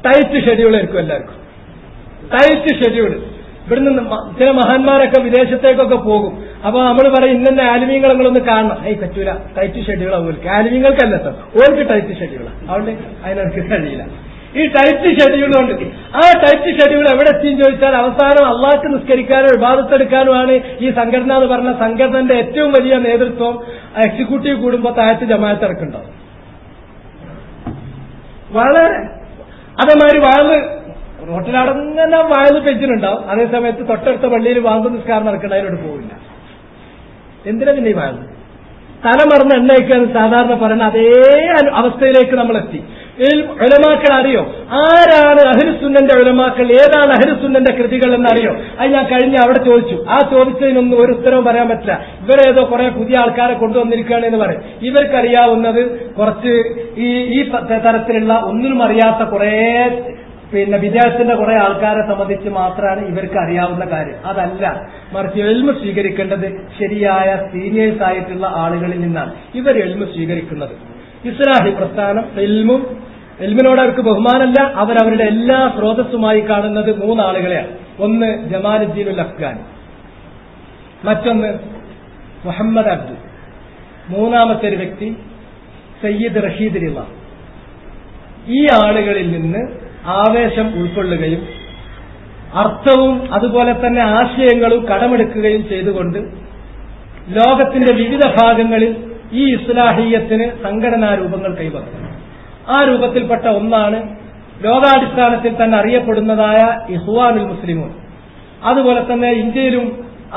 ടൈറ്റ് ഷെഡ്യൂൾ ആയിരിക്കും എല്ലാവർക്കും. Tight schedule. ഇവിടുന്ന് ചില മഹാന്മാരൊക്കെ വിദേശത്തേക്കൊക്കെ പോകും. അപ്പൊ നമ്മൾ പറയും ഇന്നെ ആലിമീങ്ങൾ നിങ്ങളൊന്ന് കാണണം. പറ്റൂല, ടൈറ്റ് ഷെഡ്യൂളാണ് ഓർക്ക്. ആലിമീങ്ങൾക്കല്ല കേട്ടോ, ഓർക്ക് ടൈറ്റ് ഷെഡ്യൂളാണ്. അതുകൊണ്ട് അതിനവർക്ക് കഴിയില്ല. ഈ ടൈറ്റ് ഷെഡ്യൂൾ കൊണ്ട് ആ ടൈറ്റ് ഷെഡ്യൂൾ എവിടെ എത്തിയെന്ന് ചോദിച്ചാൽ അവസാനം അള്ളാഹ്ക്ക് നിസ്കരിക്കാനോ ഇബാദത്തെടുക്കാനുമാണ് ഈ സംഘടന എന്ന് പറഞ്ഞ സംഘടനയുടെ ഏറ്റവും വലിയ നേതൃത്വം എക്സിക്യൂട്ടീവ് കൂടുമ്പോൾ താഴത്ത് ജമാഅത്ത് ഇറക്കുണ്ടാവും. വളരെ അതേമാതിരി വാഴ് റോട്ടിലടങ്ങനെ വാഴ് പെഞ്ചിനുണ്ടാവും. അതേസമയത്ത് തൊട്ടടുത്ത പള്ളിയിൽ വാങ്ങുന്ന നിസ്കാരം നടക്കേണ്ട അതിനോട് പോവില്ല. എന്തിനാ പിന്നെ ഈ വാഴ്? തലമറന്ന് എണ്ണയ്ക്കാന്ന് സാധാരണ പറയുന്ന അതേ അവസ്ഥയിലേക്ക് നമ്മൾ എത്തി. ഉലമാക്കൾ അറിയോ? ആരാണ് അഹ്ലുസുന്നന്റെ ഉലമാക്കൾ? ഏതാണ് അഹ്ലുസുന്നന്റെ കൃതികൾ എന്നറിയോ? അത് ഞാൻ കഴിഞ്ഞ അവിടെ ചോദിച്ചു. ആ ചോദിച്ചതിനൊന്നും ഒരു ഉത്തരവും പറയാൻ പറ്റില്ല. ഇവരേതോ കുറെ പുതിയ ആൾക്കാരെ കൊണ്ടുവന്നിരിക്കുകയാണ് എന്ന് പറയും. ഇവർക്കറിയാവുന്നത് കുറച്ച് ഈ തരത്തിലുള്ള ഒന്നിനും അറിയാത്ത കുറെ വിദേശത്തിന്റെ കുറെ ആൾക്കാരെ സംബന്ധിച്ച് മാത്രമാണ് ഇവർക്ക് അറിയാവുന്ന കാര്യം. അതല്ല, മറിച്ച് എൽമ സ്വീകരിക്കേണ്ടത് ശരിയായ സീനിയേഴ്സ് ആയിട്ടുള്ള ആളുകളിൽ നിന്നാണ് ഇവർ എൽമ സ്വീകരിക്കുന്നത്. ഇസ്ലാഹി പ്രസ്ഥാനം എൽമിനോട് അവർക്ക് ബഹുമാനമല്ല. അവരവരുടെ എല്ലാ സ്രോതസ്സുമായി കാണുന്നത് മൂന്നാളുകളെയാണ്. ഒന്ന് ജമാലുദ്ദീനുൽ അഫ്ഗാനി, മറ്റൊന്ന് മുഹമ്മദ് അബ്ദു, മൂന്നാമത്തെ ഒരു വ്യക്തി സയ്യിദ് റഷീദ് റിള. ഈ ആളുകളിൽ നിന്ന് ആവേശം ഉൾക്കൊള്ളുകയും അർത്ഥവും അതുപോലെ തന്നെ ആശയങ്ങളും കടമെടുക്കുകയും ചെയ്തുകൊണ്ട് ലോകത്തിന്റെ വിവിധ ഭാഗങ്ങളിൽ ഈ ഇസ്ലാഹിയത്തിന് സംഘടനാ രൂപങ്ങൾ കൈവന്നു. ആ രൂപത്തിൽപ്പെട്ട ഒന്നാണ് ലോകാടിസ്ഥാനത്തിൽ തന്നെ അറിയപ്പെടുന്നതായ ഇഖ്വാനുൽ മുസ്ലിമൂൻ. അതുപോലെ തന്നെ ഇന്ത്യയിലും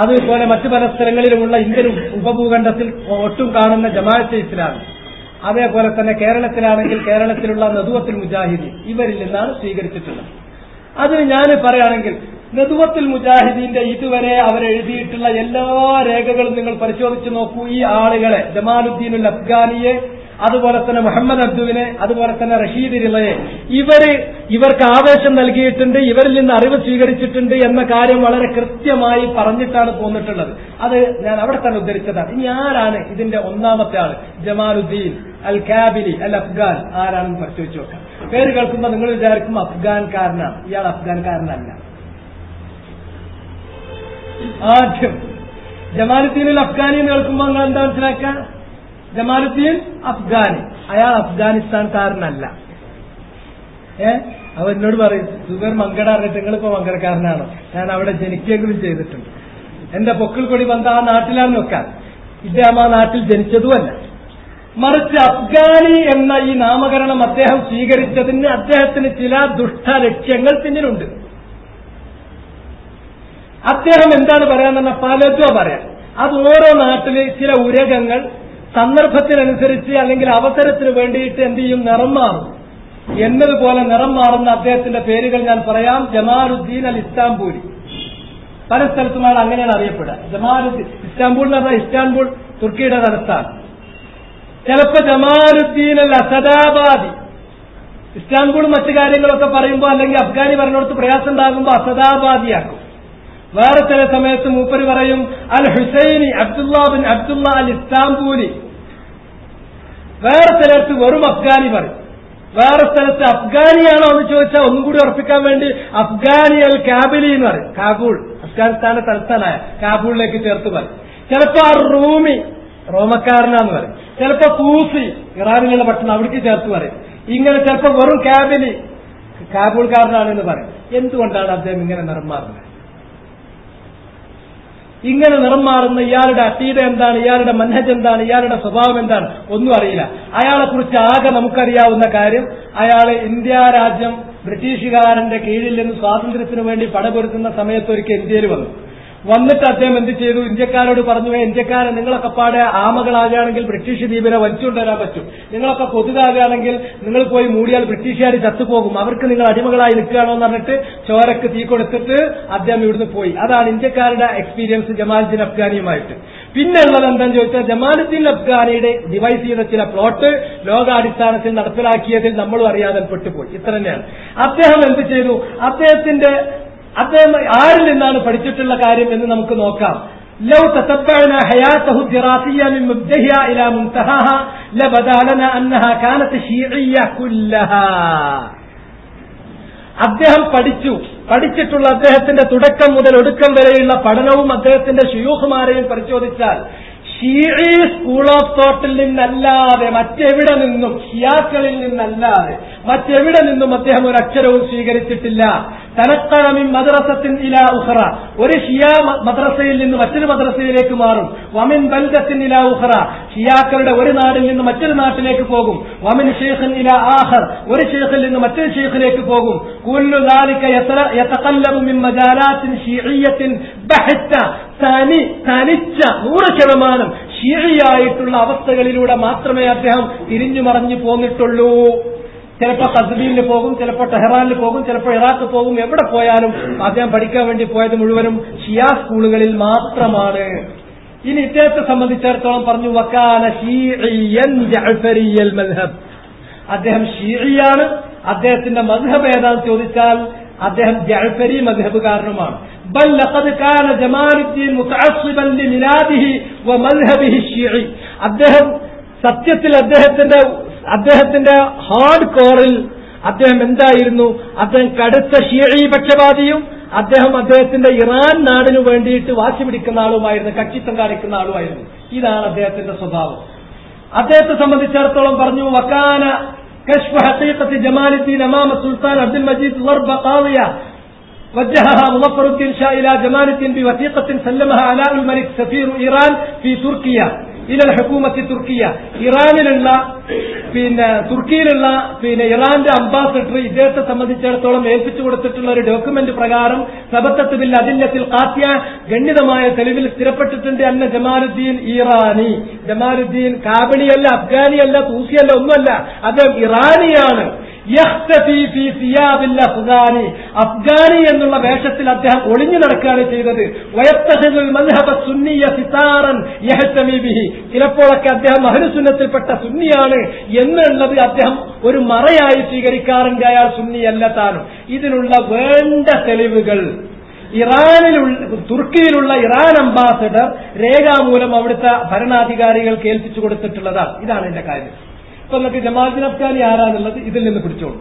അതുപോലെ മറ്റു പല സ്ഥലങ്ങളിലുമുള്ള ഇന്ത്യൻ ഉപഭൂഖണ്ഡത്തിൽ ഒട്ടും കാണുന്ന ജമാഅത്തെ ഇസ്ലാമി, അതേപോലെ തന്നെ കേരളത്തിലാണെങ്കിൽ കേരളത്തിലുള്ള നദുവത്തുൽ മുജാഹിദീൻ, ഇവരിൽ നിന്നാണ് സ്വീകരിച്ചിട്ടുള്ളത്. അത് ഞാൻ പറയുകയാണെങ്കിൽ നദുവത്തുൽ മുജാഹിദീന്റെ ഇതുവരെ അവരെഴുതിയിട്ടുള്ള എല്ലാ രേഖകളും നിങ്ങൾ പരിശോധിച്ച് നോക്കൂ. ഈ ആളുകളെ, ജമാലുദ്ദീനുൽ അഫ്ഗാനിയെ, അതുപോലെ തന്നെ മുഹമ്മദ് അബ്ദുവിനെ, അതുപോലെ തന്നെ റഷീദ് റിളയെ, ഇവർക്ക് ആവേശം നൽകിയിട്ടുണ്ട്, ഇവരിൽ നിന്ന് അറിവ് സ്വീകരിച്ചിട്ടുണ്ട് എന്ന കാര്യം വളരെ കൃത്യമായി പറഞ്ഞിട്ടാണ് പോന്നിട്ടുള്ളത്. അത് ഞാൻ അവിടെ തന്നെ ഉദ്ധരിച്ചതാണ്. ഇനി ആരാണ് ഇതിന്റെ ഒന്നാമത്തെ ആള്? ജമാലുദ്ദീൻ അൽ കാബിലി അൽ അഫ്ഗാൻ ആരാണെന്ന് പരിശോധിച്ച് നോക്കാം. പേര് കേൾക്കുമ്പോൾ നിങ്ങൾ വിചാരിക്കും അഫ്ഗാൻകാരനാണ്. ഇയാൾ അഫ്ഗാൻകാരനല്ല. ആദ്യം ജമാലുദ്ദീൻ അഫ്ഗാനി എന്ന് കേൾക്കുമ്പോൾ നിങ്ങൾ എന്താ മനസ്സിലാക്കുക? ജമാലുദ്ദീൻ അഫ്ഗാനി, അയാൾ അഫ്ഗാനിസ്ഥാൻകാരനല്ല. അവ എന്നോട് പറയും, സുബൈർ മങ്കട അറിഞ്ഞിട്ട് നിങ്ങളിപ്പോ മങ്കടക്കാരനാണോ? ഞാൻ അവിടെ ജനിക്കെങ്കിലും ചെയ്തിട്ടുണ്ട്. എന്റെ പൊക്കിൾ കൊടി വന്ന ആ നാട്ടിലാണ് നോക്കാൻ. ഇദ്ദേഹം ആ നാട്ടിൽ ജനിച്ചതുമല്ല. മറിച്ച് അഫ്ഗാനി എന്ന ഈ നാമകരണം അദ്ദേഹം സ്വീകരിച്ചതിന് അദ്ദേഹത്തിന് ചില ദുഷ്ട ലക്ഷ്യങ്ങൾ പിന്നിലുണ്ട്. അദ്ദേഹം എന്താണ് പറയാന്ന് പലതോ പറയാം. അത് ഓരോ നാട്ടില് ചില ഉരകങ്ങൾ സന്ദർഭത്തിനനുസരിച്ച് അല്ലെങ്കിൽ അവസരത്തിന് വേണ്ടിയിട്ട് എന്ത് ചെയ്യും, നിറം മാറും. എന്നതുപോലെ നിറം മാറുന്ന അദ്ദേഹത്തിന്റെ പേരുകൾ ഞാൻ പറയാം. ജമാലുദ്ദീൻ അൽ ഇസ്താംബൂലി, പല സ്ഥലത്തുമാണ് അങ്ങനെയാണ് അറിയപ്പെടുക. ജമാലുദ്ദീൻ ഇസ്താംബൂൾ എന്ന് പറഞ്ഞാൽ ഇസ്താംബൂൾ തുർക്കിയുടെ തലസ്ഥാനം. ചിലപ്പോ ജമാലുദ്ദീൻ അൽ അസദാബാദി, ഇസ്താംബൂൾ മറ്റു കാര്യങ്ങളൊക്കെ പറയുമ്പോൾ അല്ലെങ്കിൽ അഫ്ഗാനി പറഞ്ഞിടത്ത് പ്രയാസം ഉണ്ടാകുമ്പോൾ അസദാബാദിയാക്കും. വേറെ ചില സമയത്ത് മൂപ്പര് പറയും അൽ ഹുസൈനി അബ്ദുല്ലാ ബിൻ അബ്ദുല്ലാ അൽ ഇസ്താംബൂലി. വേറെ ചിലർക്ക് വെറും അഫ്ഗാനി പറയും. വേറെ സ്ഥലത്ത് അഫ്ഗാനിയാണോ എന്ന് ചോദിച്ചാൽ ഒന്നും കൂടി ഉറപ്പിക്കാൻ വേണ്ടി അഫ്ഗാനി അൽ കാബിലി എന്ന് പറയും. കാബൂൾ അഫ്ഗാനിസ്ഥാന്റെ തലസ്ഥാനായ കാബൂളിലേക്ക് ചേർത്ത് പറയും. ചിലപ്പോ ആ റൂമി, റോമക്കാരനാന്ന് പറയും. ചിലപ്പോ കൂഫി, ഇറാനിലുള്ള പട്ടണം, അവിടേക്ക് ചേർത്ത് പറയും. ഇങ്ങനെ ചിലപ്പോ വെറും കാബിലി, കാബൂൾക്കാരനാണെന്ന് പറയും. എന്തുകൊണ്ടാണ് അദ്ദേഹം ഇങ്ങനെ നിറം മാറുന്നത്? ഇങ്ങനെ നിറം മാറുന്ന ഇയാളുടെ അഖീദ എന്താണ്, ഇയാളുടെ മൻഹജ് എന്താണ്, ഇയാളുടെ സ്വഭാവം എന്താണ്, ഒന്നും അറിയില്ല. അയാളെക്കുറിച്ച് ആകെ നമുക്കറിയാവുന്ന കാര്യം, അയാള് ഇന്ത്യ രാജ്യം ബ്രിട്ടീഷുകാരന്റെ കീഴിൽ നിന്ന് സ്വാതന്ത്ര്യത്തിനു വേണ്ടി പടപൊരുത്തുന്ന സമയത്ത് ഒരിക്കൽ ഇന്ത്യയിൽ വന്നിട്ട് അദ്ദേഹം എന്ത് ചെയ്തു? ഇന്ത്യക്കാരോട് പറഞ്ഞു, ഇന്ത്യക്കാരെ നിങ്ങളൊക്കെ പാടെ ആമകളാകുകയാണെങ്കിൽ ബ്രിട്ടീഷ് ദ്വീപിനെ വലിച്ചുകൊണ്ടുവരാൻ പറ്റും. നിങ്ങളൊക്കെ കൊതുകാകുകയാണെങ്കിൽ നിങ്ങൾ പോയി മൂടിയാൽ ബ്രിട്ടീഷുകാർ ചത്തുപോകും. അവർക്ക് നിങ്ങൾ അടിമകളായി നിൽക്കുകയാണോ എന്ന് പറഞ്ഞിട്ട് ചോരക്ക് തീ കൊടുത്തിട്ട് അദ്ദേഹം ഇവിടുന്ന് പോയി. അതാണ് ഇന്ത്യക്കാരുടെ എക്സ്പീരിയൻസ് ജമാലുദ്ദീൻ അഫ്ഗാനിയുമായിട്ട്. പിന്നെ ഉള്ളത് എന്താണെന്ന് ചോദിച്ചാൽ, ജമാലുദ്ദീൻ അഫ്ഗാനിയുടെ ഡിവൈസ് ചെയ്ത ചില പ്ലോട്ട് ലോകാടിസ്ഥാനത്തിൽ നടപ്പിലാക്കിയതിൽ നമ്മളും അറിയാതെ പെട്ടുപോയി. ഇത്ര തന്നെയാണ്. അദ്ദേഹം എന്ത് ചെയ്തു? അദ്ദേഹം ആരിൽ നിന്നാണ് പഠിച്ചിട്ടുള്ള കാര്യം എന്ന് നമുക്ക് നോക്കാം. ലൗ തതബ്ബഅനാ ഹയാതഹു ദിറാസിയ്യ മിൻ മുബ്തഹിഹ ഇലാ മുൻതഹാഹ ലബദാ ലനാ അന്നഹാ കാനത് ശീഇയ്യ കുല്ലഹാ. അദ്ദേഹം പഠിച്ചിട്ടുള്ള അദ്ദേഹത്തിന്റെ തുടക്കം മുതൽ ഒടുക്കം വരെയുള്ള പഠനവും അദ്ദേഹത്തിന്റെ ശുയൂഖുമാരെയും പരിശോധിച്ചാൽ ഷീഈ സ്കൂൾ ഓഫ് തോട്ടിൽ നിന്നല്ലാതെ മറ്റെവിടെ നിന്നും, ഷിയാക്കളിൽ നിന്നല്ലാതെ മറ്റെവിടെ നിന്നും അദ്ദേഹം ഒരു അക്ഷരവും സ്വീകരിച്ചിട്ടില്ല. തനക്കമിൻ മദ്രസത്തിൻ ഇലാ ഉഖറ, ഒരു ഷിയാ മദ്രസയിൽ നിന്ന് മറ്റൊരു മദ്രസയിലേക്ക് മാറും. വമിൻ ബൽദത്തിൻ ഇലാ ഉഖറ, ഷിയാക്കളുടെ ഒരു നാടിൽ നിന്ന് മറ്റൊരു നാട്ടിലേക്ക് പോകും. വമിൻ ഷെയ്ഖിൻ ഇലാ ആഖർ, ഒരു ഷെയ്ഖിൽ നിന്ന് മറ്റൊരു ഷെയ്ഖിലേക്ക് പോകും. കുല്ലു ദാലിക യതഖല്ലബു മിൻ മജാലാത്തിൻ ഷീഇയ്യത്തിൻ ബഹത്ത, തനിച്ച 100% ഷീഇയായിട്ടുള്ള അവസ്ഥകളിലൂടെ മാത്രമേ അദ്ദേഹം തിരിഞ്ഞു മറിഞ്ഞു പോന്നിട്ടുള്ളൂ. ചിലപ്പോൾ ഖസ്ബീനിൽ പോകും, ചിലപ്പോൾ ടെഹ്റാനിൽ പോകും, ചിലപ്പോൾ ഇറാഖ് പോകും. എവിടെ പോയാലും അദ്ദേഹം പഠിക്കാൻ വേണ്ടി പോയത് മുഴുവനും ഷിയാ സ്കൂളുകളിൽ മാത്രമാണ്. ഇനി ഇദ്ദേഹത്തെ സംബന്ധിച്ചിടത്തോളം പറഞ്ഞു വക്കാന ശീഇയ്യൻ ജഅഫരിയ്യൽ മദ്ഹബ്, അദ്ദേഹം ഷീഇയാണ്. അദ്ദേഹത്തിന്റെ മദ്ഹബ് ഏതാണെന്ന് ചോദിച്ചാൽ അദ്ദേഹം ജഅഫരി മദ്ഹബുകാരനുമാണ്. ബൽ ലഖദ് കാന ജമാലുദ്ദീൻ മുതഅസ്സിബൻ ലിമിലാദിഹി വമദ്ഹബിഹി ശീഇ, അദ്ദേഹം സത്യത്തിൽ അദ്ദേഹത്തിന്റെ ഹാർഡ് കോറിൽ അദ്ദേഹം എന്തായിരുന്നു? അദ്ദേഹം കടുത്ത ഷീഈ പക്ഷപാതിയും അദ്ദേഹത്തിന്റെ ഇറാൻ നാടിനു വേണ്ടിയിട്ട് വാശി പിടിക്കുന്ന ആളുമായിരുന്നു, കക്ഷിത്വം കാണിക്കുന്ന ആളുമായിരുന്നു. ഇതാണ് അദ്ദേഹത്തിന്റെ സ്വഭാവം. അദ്ദേഹത്തെ സംബന്ധിച്ചിടത്തോളം പറഞ്ഞു വക്കാന കശ്ഫ് ഹഖീഖത്തി ജമാലുദ്ദീൻ അമാമ സുൽത്താൻ അബ്ദുൽ മജീദ് ളർബ ഖാദിയ وجهها مظفر الدين شاه إلى جمال الدين بوثيقة سلمها علاء الملك سفير إيران في تركيا إلى الحكومة التركية. ഇറാനിലുള്ള തുർക്കിയിലുള്ള ഇറാന്റെ അംബാസഡർ ഇദ്ദേഹത്തെ സംബന്ധിച്ചിടത്തോളം ഏൽപ്പിച്ചു കൊടുത്തിട്ടുള്ള ഒരു ഡോക്യുമെന്റ് പ്രകാരം സബത്തത്ത് ബിൽ അദില്ലത്തിൽ ഖാത്തിയ, ഗണ്യതമായ തെളിവിൽ സ്ഥിരപ്പെട്ടിട്ടുണ്ട് അന്ന ജമാലുദ്ദീൻ ഇറാനി, ജമാലുദ്ദീൻ കാബിളിയല്ല, അഫ്ഗാനിയല്ല, തൂസിയല്ല, ഒന്നുമല്ല, അദ്ദേഹം ഇറാനിയാണ്. അഫ്ഗാനി എന്നുള്ള വേഷത്തിൽ അദ്ദേഹം ഒളിഞ്ഞു നടക്കുകയാണ് ചെയ്തത്. ചിലപ്പോഴൊക്കെ അദ്ദേഹം അഹ്ലുസുന്നത്തിൽപ്പെട്ട സുന്നിയാണ് എന്നുള്ളത് അദ്ദേഹം ഒരു മറയായി സ്വീകരിക്കാറുണ്ട്. അയാൾ സുന്നിയല്ല താനും. ഇതിനുള്ള വേണ്ട തെളിവുകൾ തുർക്കിയിലുള്ള ഇറാൻ അംബാസഡർ രേഖാമൂലം അവിടുത്തെ ഭരണാധികാരികൾക്ക് ഏൽപ്പിച്ചു കൊടുത്തിട്ടുള്ളതാണ്. ഇതാണ് എന്റെ കാര്യം. ഇപ്പൊ നമുക്ക് ജമാലുദ്ദീൻ അഫ്ഗാനി ആരാന്നുള്ളത് ഇതിൽ നിന്ന് പിടിച്ചോളൂ.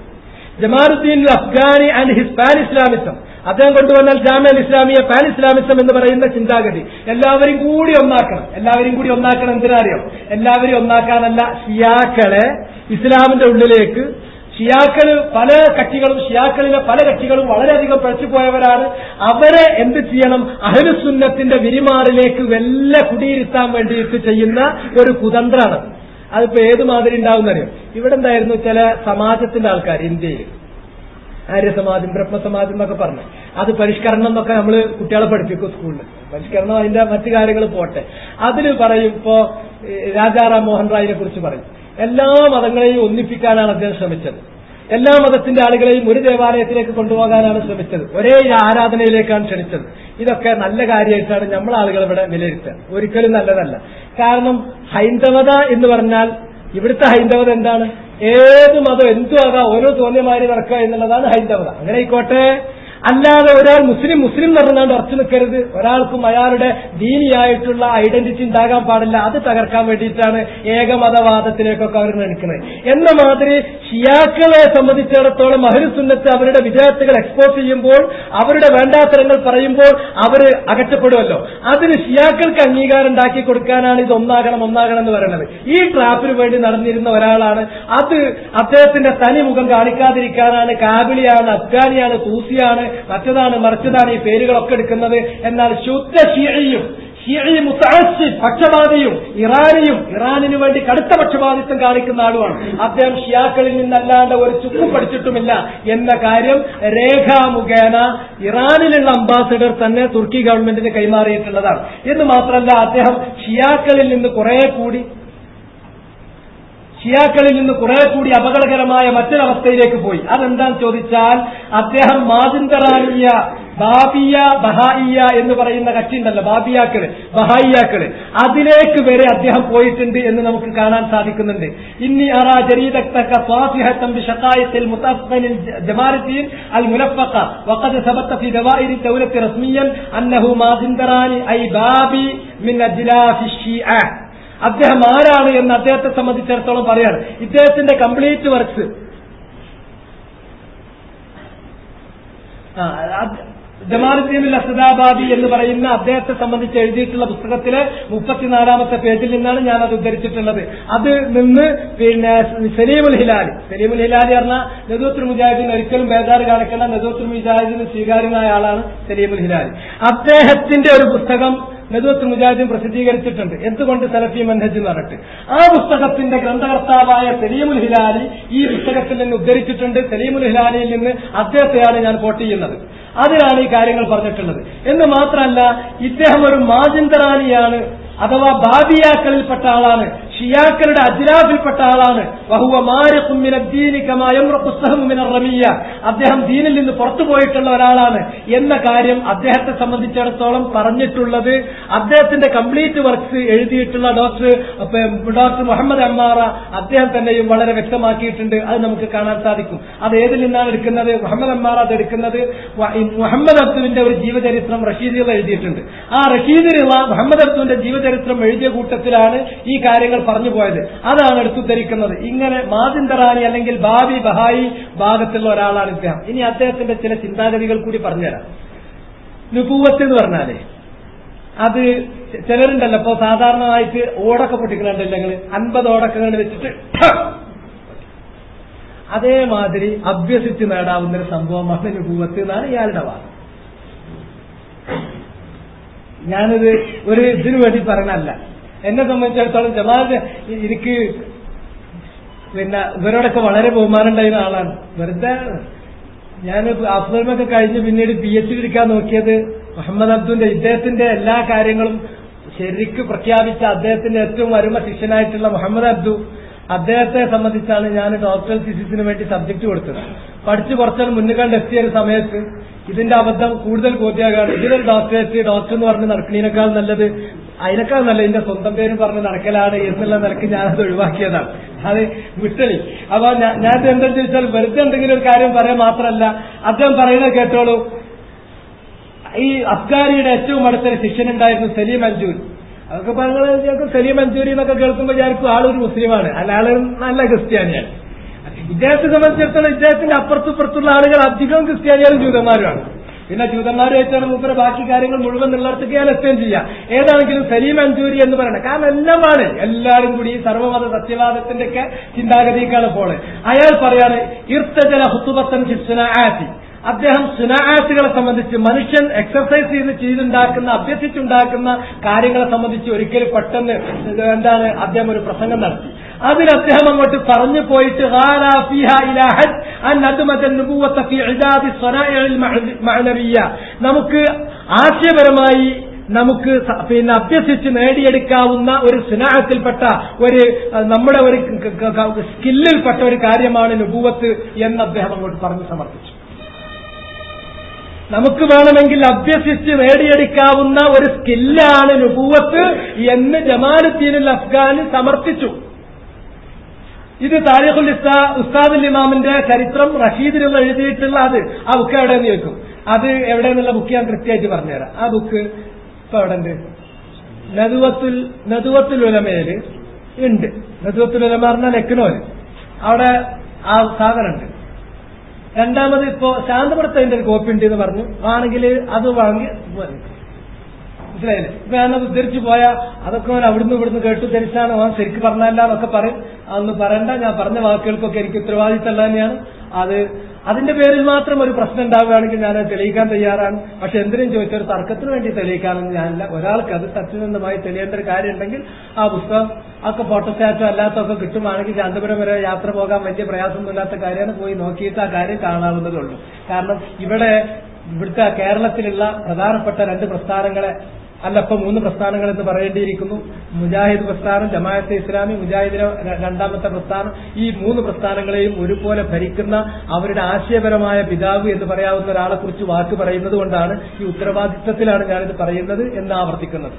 Jamaluddin Afghani and his pan Islamism, അദ്ദേഹം കൊണ്ടുവന്നാൽ ജാമിഅ ഇസ്ലാമിയ പാൻ ഇസ്ലാമിസം എന്ന് പറയുന്ന ചിന്താഗതി എല്ലാവരും കൂടി ഒന്നാക്കണം. എല്ലാവരും കൂടി ഒന്നാക്കണം എന്തിനറിയാം? എല്ലാവരും ഒന്നാക്കാനല്ല, ഷിയാക്കളെ ഇസ്ലാമിന്റെ ഉള്ളിലേക്ക്, ഷിയാക്കള് പല കക്ഷികളും, ഷിയാക്കളിലെ പല കക്ഷികളും വളരെയധികം പഴച്ചുപോയവരാണ്. അവരെ എന്ത് ചെയ്യണം? അഹ്ലുസുന്നത്തിന്റെ വിരിമാറിലേക്ക് വെല്ല കുടിയിരുത്താൻ വേണ്ടിയിട്ട് ചെയ്യുന്ന ഒരു കുതന്ത്രമാണ്. അതിപ്പോ ഏത് മാതിരി ഉണ്ടാവുന്നറിയോ? ഇവിടെ എന്തായിരുന്നു, ചില സമാജത്തിന്റെ ആൾക്കാർ ഇന്ത്യയിൽ ആര്യസമാജം, ബ്രഹ്മസമാജം എന്നൊക്കെ പറഞ്ഞു, അത് പരിഷ്കരണം എന്നൊക്കെ നമ്മൾ കുട്ടികളെ പഠിപ്പിക്കും സ്കൂളിൽ. പരിഷ്കരണം അതിന്റെ മറ്റു കാര്യങ്ങൾ പോട്ടെ. അതിൽ പറയും, ഇപ്പോ രാജാറാം മോഹൻ റായിനെ കുറിച്ച് പറയും, എല്ലാ മതങ്ങളെയും ഒന്നിപ്പിക്കാനാണ് അദ്ദേഹം ശ്രമിച്ചത്. എല്ലാ മതത്തിന്റെ ആളുകളെയും ഒരു ദേവാലയത്തിലേക്ക് കൊണ്ടുപോകാനാണ് ശ്രമിച്ചത്. ഒരേ ആരാധനയിലേക്കാണ് ക്ഷണിച്ചത്. ഇതൊക്കെ നല്ല കാര്യമായിട്ടാണ് നമ്മൾ ആളുകൾ ഇവിടെ വിലയിരുത്തുക. ഒരിക്കലും നല്ലതല്ല. കാരണം ഹൈന്ദവത എന്ന് പറഞ്ഞാൽ ഇവിടുത്തെ ഹൈന്ദവത എന്താണ്? ഏത് മതം എന്തും ആകാം, ഓരോ തോന്നിയമാരി നടക്കുക എന്നുള്ളതാണ് ഹൈന്ദവത. അങ്ങനെ ആയിക്കോട്ടെ. അല്ലാതെ ഒരാൾ മുസ്ലിം പറഞ്ഞുകൊണ്ട് ഉറച്ചു നിൽക്കരുത്. ഒരാൾക്കും അയാളുടെ ദീനിയായിട്ടുള്ള ഐഡന്റിറ്റി ഉണ്ടാകാൻ പാടില്ല. അത് തകർക്കാൻ വേണ്ടിയിട്ടാണ് ഏകമതവാദത്തിലേക്കൊക്കെ അവർ നയിക്കുന്നത്. എന്ന മാതിരി ഷിയാക്കളെ സംബന്ധിച്ചിടത്തോളം അഹ്ലുസുന്നത്ത് അവരുടെ വിജയത്തുകൾ എക്സ്പോസ് ചെയ്യുമ്പോൾ, അവരുടെ വേണ്ടാത്തരങ്ങൾ പറയുമ്പോൾ അവർ അകറ്റപ്പെടുമല്ലോ. അതിന് ഷിയാക്കൾക്ക് അംഗീകാരം ഉണ്ടാക്കി കൊടുക്കാനാണ് ഇത് ഒന്നാകണം എന്ന് പറയുന്നത്. ഈ ട്രാപ്പിന് വേണ്ടി നടന്നിരുന്ന ഒരാളാണ്. അത് അദ്ദേഹത്തിന്റെ തനി മുഖം കാണിക്കാതിരിക്കാനാണ് കാബിളിയാണ്, അഫ്ഗാനിയാണ്, തൂസിയാണ്, മറ്റതാണ് മറിച്ചതാണ് ഈ പേരുകളൊക്കെ എടുക്കുന്നത്. എന്നാൽ ശുദ്ധ ഷിയയും ഷിയഈ മുതഅസ്സിബ് പക്ഷപാതിയും ഇറാനിനു വേണ്ടി കടുത്ത പക്ഷപാതിത്വം കാണിക്കുന്ന ആളുമാണ്. അദ്ദേഹം ഷിയാക്കളിൽ നിന്നല്ലാണ്ട് ഒരു ചുക്കും പഠിച്ചിട്ടുമില്ല എന്ന കാര്യം രേഖാമുഖേന ഇറാനിലുള്ള അംബാസഡർ തന്നെ തുർക്കി ഗവൺമെന്റിന് കൈമാറിയിട്ടുള്ളതാണ്. എന്ന് മാത്രമല്ല, അദ്ദേഹം ഷിയാക്കളിൽ നിന്ന് കുറെ കൂടി അപകടകരമായ മറ്റൊരവസ്ഥയിലേക്ക് പോയി. അതെന്താന്ന് ചോദിച്ചാൽ, അദ്ദേഹം മാജിന്തറാനിയ, ബാബിയ, ബഹായിയ എന്ന് പറയുന്ന കക്ഷി ഉണ്ടല്ലോ, ബാബിയാക്കള്, ബഹായിയാക്കള്, അതിലേക്ക് വരെ അദ്ദേഹം പോയിട്ടുണ്ട് എന്ന് നമുക്ക് കാണാൻ സാധിക്കുന്നുണ്ട്. ഇന്നി അറാ ജരീദതക ഫാസിഹതൻ ബിശഖായിഖിൽ മുതഅഖ്ഖിൽ ജമാലുദ്ദീൻ അൽ മുലഫഖ വഖദ് സബത ഫി ദവാഇർ ദൗലത്തി റസ്മിയൻ അന്നഹു മാജിന്തറാനി ഐ ബാബി മിൻ അജ്ലാഫി ഷിഅ. അദ്ദേഹം ആരാണ് എന്ന് അദ്ദേഹത്തെ സംബന്ധിച്ചിടത്തോളം പറയാണ്. ഇദ്ദേഹത്തിന്റെ കംപ്ലീറ്റ് വർക്ക്സ് ജമാലുദ്ദീൻ അസ്ദാബാദി എന്ന് പറയുന്ന അദ്ദേഹത്തെ സംബന്ധിച്ച് എഴുതിയിട്ടുള്ള പുസ്തകത്തിലെ 34-ാമത്തെ പേജിൽ നിന്നാണ് ഞാൻ അത് ഉദ്ധരിച്ചിട്ടുള്ളത്. അത് നിന്ന് സലീമുൽ ഹിലാലി പറഞ്ഞാൽ നദൂത്തുൽ മുജാഹിദീൻ ഒരിക്കലും ബേജാറ് കാണിക്കേണ്ട, നദൂത്തുൽ മുജാഹിദീന് സ്വീകാര്യനായ ആളാണ് സലീമുൽ ഹിലാലി. അദ്ദേഹത്തിന്റെ ഒരു പുസ്തകം നദൂത്തുൽ മുജാഹിദീൻ പ്രസിദ്ധീകരിച്ചിട്ടുണ്ട്, എന്തുകൊണ്ട് സലഫി മൻഹജ് എന്ന് പറഞ്ഞിട്ട്. ആ പുസ്തകത്തിന്റെ ഗ്രന്ഥകർത്താവായ സലീമുൽ ഹിലാലി ഈ പുസ്തകത്തിൽ നിന്ന് ഉദ്ധരിച്ചിട്ടുണ്ട്. സലീമുൽ ഹിലാലിയിൽ നിന്ന് അദ്ദേഹത്തെയാണ് ഞാൻ കോട്ട് ചെയ്യുന്നത്. അതിലാണ് ഈ കാര്യങ്ങൾ പറഞ്ഞിട്ടുള്ളത്. എന്ന് മാത്രമല്ല, ഇദ്ദേഹം ഒരു മാജിന്തറാനിയാണ്, അഥവാ ബാബിയാക്കളിൽപ്പെട്ട ആളാണ്. ഷിയാക്കളുടെ അജ്നാഫിൽപ്പെട്ട ആളാണ്. വഹുവ മാരിഖും മിനദ്ദീനി കമാ യംറഖു സഹമു മിനർ റമിയ്യ. അദ്ദേഹം ദീനിൽ നിന്ന് പുറത്തു പോയിട്ടുള്ള ഒരാളാണ് എന്ന കാര്യം അദ്ദേഹത്തെ സംബന്ധിച്ചിടത്തോളം പറഞ്ഞിട്ടുള്ളത് അദ്ദേഹത്തിന്റെ കംപ്ലീറ്റ് വർക്ക്സ് എഴുതിയിട്ടുള്ള ഡോക്ടർ മുഹമ്മദ് അമ്മാറ അദ്ദേഹം തന്നെയും വളരെ വ്യക്തമാക്കിയിട്ടുണ്ട്. അത് നമുക്ക് കാണാൻ സാധിക്കും. അത് ഏതിൽ നിന്നാണ് എടുക്കുന്നത്? മുഹമ്മദ് അമ്മാറ അത് എടുക്കുന്നത് മുഹമ്മദ് അബ്ദുവിന്റെ ഒരു ജീവചരിത്രം റഷീദ് എഴുതിയിട്ടുണ്ട്. ആ റഷീദ് മുഹമ്മദ് അബ്ദുവിന്റെ ജീവചരിത്രം എഴുതിയ കൂട്ടത്തിലാണ് ഈ കാര്യങ്ങൾ പറഞ്ഞു പോയത്. അതാണ് എടുത്തുദ്ധരിക്കുന്നത്. ഇങ്ങനെ മാദിന്തറാനി അല്ലെങ്കിൽ ബാബി ബഹായി ഭാഗത്തുള്ള ഒരാളാണ് ഇദ്ദേഹം. ഇനി അദ്ദേഹത്തിന്റെ ചില ചിന്താഗതികൾ കൂടി പറഞ്ഞുതരാം. നുബുവത്ത് എന്ന് പറഞ്ഞാലേ അത് ചിലരുണ്ടല്ലോ ഇപ്പൊ സാധാരണമായിട്ട് ഓടൊക്കെ പൊട്ടിക്കുന്നുണ്ടല്ലോ ഞങ്ങള് 50 ഓടക്കങ്ങൾ വെച്ചിട്ട് അതേമാതിരി അഭ്യസിച്ച് നേടാവുന്ന ഒരു സംഭവമാണ് നുബുവത്ത് എന്നാണ് ഇയാളുടെ വാദം. ഞാനിത് ഒരു ഇതിനു വേണ്ടി പറഞ്ഞല്ല. എന്നെ സംബന്ധിച്ചിടത്തോളം ജമാഅത്ത് എനിക്ക് പിന്നെ ഇവരോടൊക്കെ വളരെ ബഹുമാനം ഉണ്ടായിരുന്ന ആളാണ്. വെറുതെ ഞാൻ അഫ്സൽമൊക്കെ കഴിഞ്ഞ് പിന്നീട് PhD എടുക്കാൻ നോക്കിയത് മുഹമ്മദ് അബ്ദുവിന്റെ ഇദ്ദേഹത്തിന്റെ എല്ലാ കാര്യങ്ങളും ശരിക്ക് പ്രഖ്യാപിച്ച അദ്ദേഹത്തിന്റെ ഏറ്റവും അരുമ ശിഷ്യനായിട്ടുള്ള മുഹമ്മദ് അബ്ദു അദ്ദേഹത്തെ സംബന്ധിച്ചാണ് ഞാൻ ഡോക്ടറൽ തിസിസിന് വേണ്ടി സബ്ജക്ട് കൊടുത്തത്. പഠിച്ച് കുറച്ചാൽ മുന്നിൽ കണ്ട് എത്തിയ ഒരു സമയത്ത് ഇതിന്റെ അബദ്ധം കൂടുതൽ ബോധ്യമാകാണ്. ഇതിലൊരു ഡോക്ടറേറ്റ് ഡോക്ടർ എന്ന് പറഞ്ഞ് നടക്കുന്നതിനേക്കാൾ നല്ലത് അതിനേക്കാൾ നല്ല ഇതിന്റെ സ്വന്തം പേര് പറഞ്ഞ് നടക്കലാണ് എന്നുള്ള നിലക്ക് ഞാനത് ഒഴിവാക്കിയതാണ്. അത് വിട്ടളി. അപ്പൊ ഞാൻ എന്താ ചോദിച്ചാൽ വെറുതെ എന്തെങ്കിലും ഒരു കാര്യം പറയാൻ മാത്രമല്ല, അദ്ദേഹം പറയുന്നത് കേട്ടോളൂ. ഈ അഫ്ഗാനിയുടെ ഏറ്റവും അടുത്തൊരു ശിഷ്യനുണ്ടായിരുന്നു സലീം മഞ്ചൂരി. അതൊക്കെ പറഞ്ഞ സലീം മഞ്ചൂരി എന്നൊക്കെ കേൾക്കുമ്പോൾ വിചാരിക്കും ആളൊരു മുസ്ലിമാണ്, അല്ല ആള് നല്ല ക്രിസ്ത്യാനിയാണ്. ഇദ്ദേഹത്തെ സംബന്ധിച്ചിടത്തോളം ഇദ്ദേഹത്തിന്റെ അപ്പുറത്തുപ്പുറത്തുള്ള ആളുകൾ അധികം ക്രിസ്ത്യാനികളും ജൂതന്മാരുമാണ്. പിന്നെ ജൂതന്മാരുമായിട്ടാണ് മൂപ്പര ബാക്കി കാര്യങ്ങൾ മുഴുവൻ ഉള്ളിടത്തേക്ക് ഞാൻ എക്സ്പ്ലെയിൻ ചെയ്യാം. ഏതാണെങ്കിലും സലീം മഞ്ചൂരി എന്ന് പറയണം. കാരണം എല്ലാമാണ് എല്ലാവരും കൂടി സർവ്വമത സത്യവാദത്തിന്റെ ഒക്കെ ചിന്താഗതിക്കാണ് പോള്. അയാൾ പറയാണ് ഇർത്തജല ഹുത്തുബത്തൻ ഫിസ്സുനാഅത്തി. അദ്ദേഹം സുനാഅത്തുകളെ സംബന്ധിച്ച് മനുഷ്യൻ എക്സർസൈസ് ചെയ്തുണ്ടാക്കുന്ന അഭ്യസിച്ചുണ്ടാക്കുന്ന കാര്യങ്ങളെ സംബന്ധിച്ച് ഒരിക്കലും പെട്ടെന്ന് അദ്ദേഹം ഒരു പ്രസംഗം നടത്തി. അതിൽ അദ്ദേഹം അങ്ങോട്ട് പറഞ്ഞു പോയിട്ട് നമുക്ക് ആശയപരമായി നമുക്ക് പിന്നെ അഭ്യസിച്ച് നേടിയെടുക്കാവുന്ന ഒരു സുനാഅത്തിൽപ്പെട്ട ഒരു നമ്മുടെ ഒരു സ്കില്ലിൽപ്പെട്ട ഒരു കാര്യമാണ് നുബുവത്ത് എന്ന് അദ്ദേഹം അങ്ങോട്ട് പറഞ്ഞു സമർപ്പിച്ചു. നമുക്ക് വേണമെങ്കിൽ അഭ്യസിച്ച് നേടിയെടുക്കാവുന്ന ഒരു സ്കില്ലാണ് നുബുവത്ത് എന്ന് ജമാലുദ്ദീനുൽ അഫ്ഗാനി സമർപ്പിച്ചു. ഇത് താരിഖുൽ ഉസ്താദുൽ ഇമാമിന്റെ ചരിത്രം റഷീദിൽ എഴുതിയിട്ടുള്ള ആ ബുക്ക് എവിടെയെന്ന് ചോദിക്കും. അത് എവിടെയെന്നുള്ള ബുക്ക് ഞാൻ കൃത്യമായിട്ട് പറഞ്ഞുതരാം. ആ ബുക്ക് ഇപ്പൊ എവിടെ ഉണ്ട്? നദുവത്തുൽ ഉലമയില് ഉണ്ട്. നദുവത്തുൽ ഉലമ പറഞ്ഞാൽ ലക്നോല് അവിടെ ആ സാധനമുണ്ട്. രണ്ടാമത് ഇപ്പോ ശാന്തപുരത്തതിന്റെ ഒരു കോപ്പി ഉണ്ട് എന്ന് പറഞ്ഞു. ആണെങ്കിൽ അത് വാങ്ങി മനസ്സിലായില്ലേ? ഇപ്പൊ ഞാനത് ഉദ്ധരിച്ചു പോയാൽ അതൊക്കെ അവിടുന്ന് ഇവിടുന്ന് കേട്ടു ധരിച്ചാണ് ഓൻ ശരിക്കും പറഞ്ഞല്ല എന്നൊക്കെ പറയും. അതൊന്നും പറയണ്ട. ഞാൻ പറഞ്ഞ വാക്കുകൾക്കൊക്കെ എനിക്ക് ഉത്തരവാദിത്തമുള്ള തന്നെയാണ്. അതിന്റെ പേരിൽ മാത്രം ഒരു പ്രശ്നം ഉണ്ടാവുകയാണെങ്കിൽ ഞാനത് തെളിയിക്കാൻ തയ്യാറാണ്. പക്ഷെ എന്തിനും ചോദിച്ചൊരു തർക്കത്തിന് വേണ്ടി തെളിയിക്കാനൊന്നും ഞാനില്ല. ഒരാൾക്ക് അത് സത്യസന്ധമായി തെളിയേണ്ട ഒരു കാര്യം ഉണ്ടെങ്കിൽ ആ പുസ്തകം ഒക്കെ ഫോട്ടോസ്റ്റാറ്റോ അല്ലാത്തൊക്കെ കിട്ടുവാണെങ്കിൽ ശാന്തപുരം വരെ യാത്ര പോകാൻ വലിയ പ്രയാസമൊന്നുമില്ലാത്ത കാര്യമാണ്. പോയി നോക്കിയിട്ട് ആ കാര്യം കാണാവുന്നതുള്ളൂ. കാരണം ഇവിടുത്തെ കേരളത്തിലുള്ള പ്രധാനപ്പെട്ട 2 പ്രസ്ഥാനങ്ങളെ അല്ല ഇപ്പൊ 3 പ്രസ്ഥാനങ്ങൾ എന്ന് പറയേണ്ടിയിരിക്കുന്നു. മുജാഹിദ് പ്രസ്ഥാനം, ജമാഅത്തെ ഇസ്ലാമി, മുജാഹിദിന്റെ രണ്ടാമത്തെ പ്രസ്ഥാനം, ഈ 3 പ്രസ്ഥാനങ്ങളെയും ഒരുപോലെ ഭരിക്കുന്ന അവരുടെ ആശയപരമായ പിതാവ് എന്ന് പറയാവുന്ന ഒരാളെ കുറിച്ച് വാക്ക് പറയുന്നത് കൊണ്ടാണ് ഈ ഉത്തരവാദിത്വത്തിലാണ് ഞാനിത് പറയുന്നത് എന്ന് ആവർത്തിക്കുന്നത്.